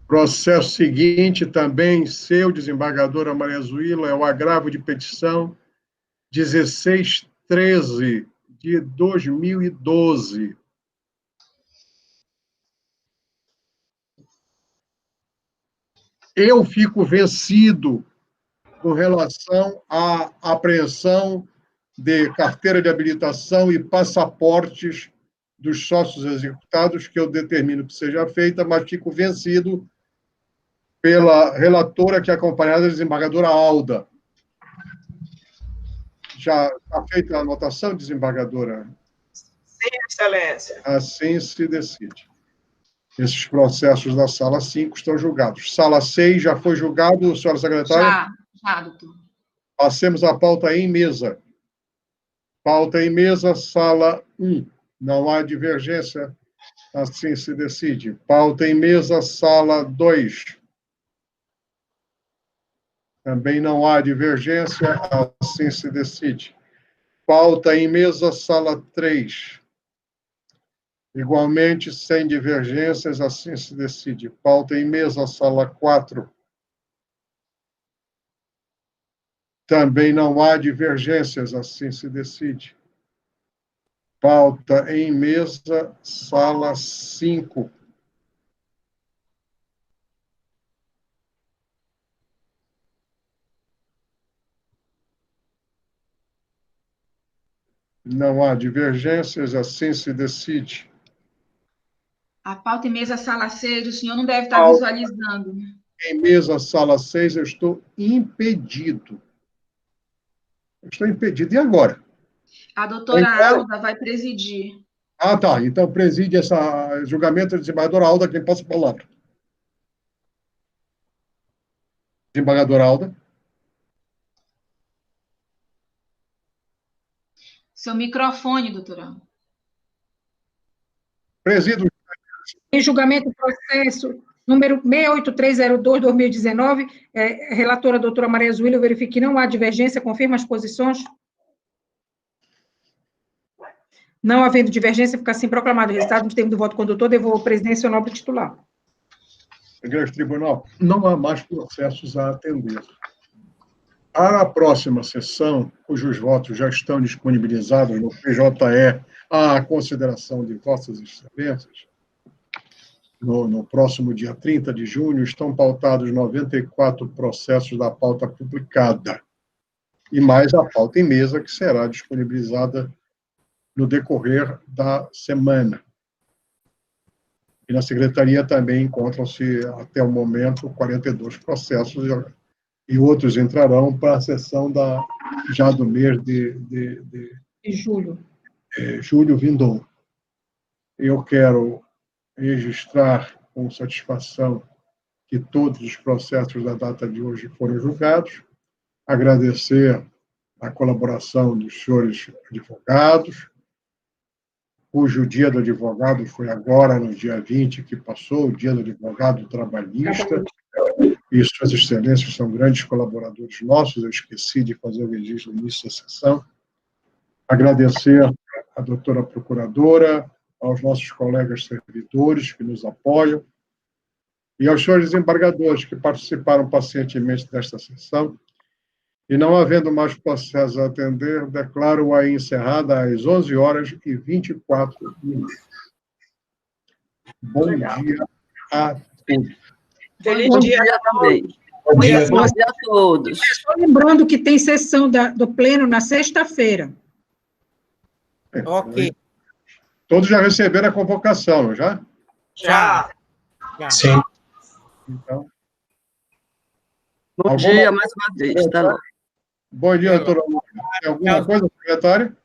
Processo seguinte, também seu, desembargadora Maria Zuila, é o agravo de petição 1613 de 2012. Eu fico vencido com relação à apreensão de carteira de habilitação e passaportes dos sócios executados, que eu determino que seja feita, mas fico vencido pela relatora que é acompanhada da desembargadora Alda. Já está feita a anotação, desembargadora? Sim, Excelência. Assim se decide. Esses processos da sala 5 estão julgados. Sala 6 já foi julgado, senhora secretária? Já, doutor. Passemos a pauta em mesa. Pauta em mesa, sala 1. Não há divergência, assim se decide. Pauta em mesa, sala 2. Também não há divergência, assim se decide. Pauta em mesa, sala 3. Igualmente, sem divergências, assim se decide. Pauta em mesa, sala 4. Também não há divergências, assim se decide. Pauta em mesa, sala 5. Não há divergências, assim se decide. A pauta em mesa, sala 6, o senhor não deve estar visualizando. Em mesa, sala 6, eu estou impedido. Eu estou impedido. E agora? A doutora Alda vai presidir. Ah, tá. Então, preside esse julgamento da desembargadora Alda, quem passa a palavra. Desembargadora Alda. Seu microfone, doutora. Presido. Em julgamento do processo número 68302-2019, relatora doutora Maria Zuila, eu verifico que não há divergência, confirma as posições? Não havendo divergência, fica assim proclamado o resultado no termo do voto condutor, devolvo a presidência ao nobre titular. Grande Tribunal, não há mais processos a atender. A próxima sessão, cujos votos já estão disponibilizados no PJE à consideração de Vossas Excelências, no próximo dia 30 de junho, estão pautados 94 processos da pauta publicada, e mais a pauta em mesa, que será disponibilizada no decorrer da semana. E na Secretaria também encontram-se, até o momento, 42 processos, e outros entrarão para a sessão já do mês de julho. Julho vindouro. Eu quero registrar com satisfação que todos os processos da data de hoje foram julgados, agradecer a colaboração dos senhores advogados, cujo dia do advogado foi agora, no dia 20, que passou, o dia do advogado trabalhista, e suas excelências são grandes colaboradores nossos, eu esqueci de fazer o registro no início da sessão. Agradecer à doutora procuradora, aos nossos colegas servidores que nos apoiam, e aos senhores desembargadores que participaram pacientemente desta sessão. E não havendo mais processos a atender, declaro-a encerrada às 11h24. Bom dia a todos. Feliz dia também. Bom dia a todos. Só lembrando que tem sessão do Pleno na sexta-feira. Ok. Todos já receberam a convocação, não já? Já. Sim. Então. Bom dia mais uma vez, tá bom. Bom dia, doutora. Tem alguma coisa, secretário?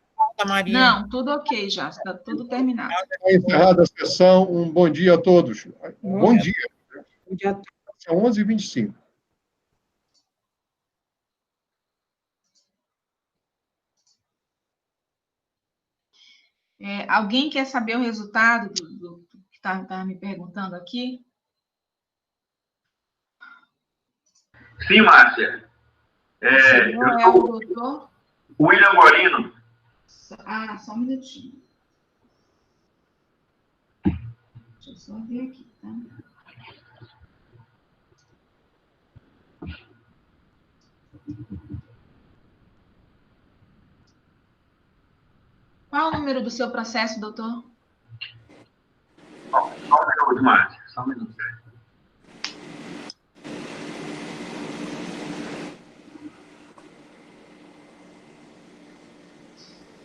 Não, tudo ok já, está tudo terminado. Está encerrada a sessão. Um bom dia a todos. Bom dia. Bom dia a todos. São 11h25. Alguém quer saber o resultado do que está me perguntando aqui? Sim, Márcia. É o doutor? William Gorino. Só um minutinho. Deixa eu só ver aqui, tá? Qual o número do seu processo, doutor? Só um minuto, Márcia. Só um minuto.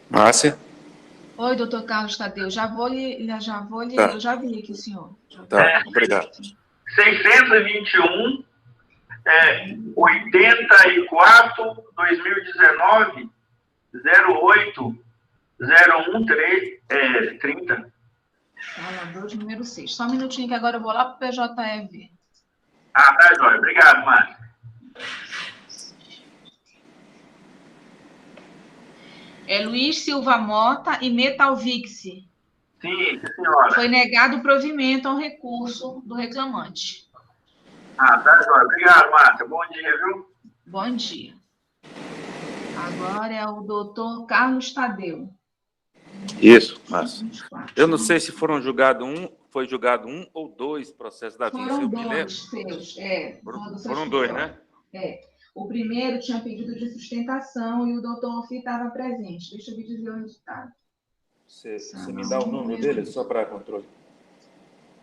Márcia? Oi, doutor Carlos Tadeu. Tá. Eu já vi aqui o senhor. Tá, obrigado. 621, 84, 2019, 08, 01, 30. Falador de número 6. Só um minutinho que agora eu vou lá para o PJEV. Tá, jóia. Obrigado, Márcia. Luiz Silva Mota e Metalvix. Sim, senhora. Foi negado o provimento ao recurso do reclamante. Tá, jóia. Obrigado, Márcia. Bom dia, viu? Bom dia. Agora é o doutor Carlos Tadeu. Isso, Márcia. Eu não sei se foi julgado um ou dois processos da vinha. Foram dois seus, Foram dois, né? O primeiro tinha pedido de sustentação e o doutor Alfi estava presente. Deixa eu me dizer o resultado. Você me dá o número dele, só para controle.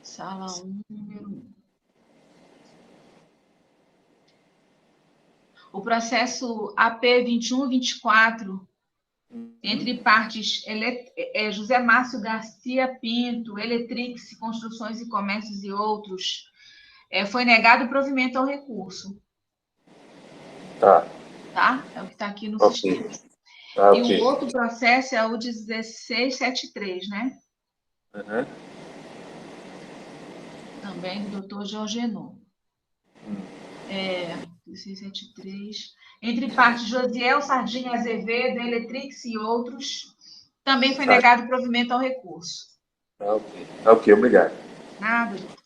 Sala 1, número 1. O processo AP 2124, entre partes José Márcio Garcia Pinto, Eletrix, Construções e Comércios e outros, foi negado o provimento ao recurso. Tá? É o que está aqui no sistema. E o outro processo é o 1673, né? Uhum. Também do doutor Georgenon. 1673. Entre partes Josiel Sardinha Azevedo, Eletrix e outros, também foi negado o provimento ao recurso. Ok, obrigado. Nada, doutor.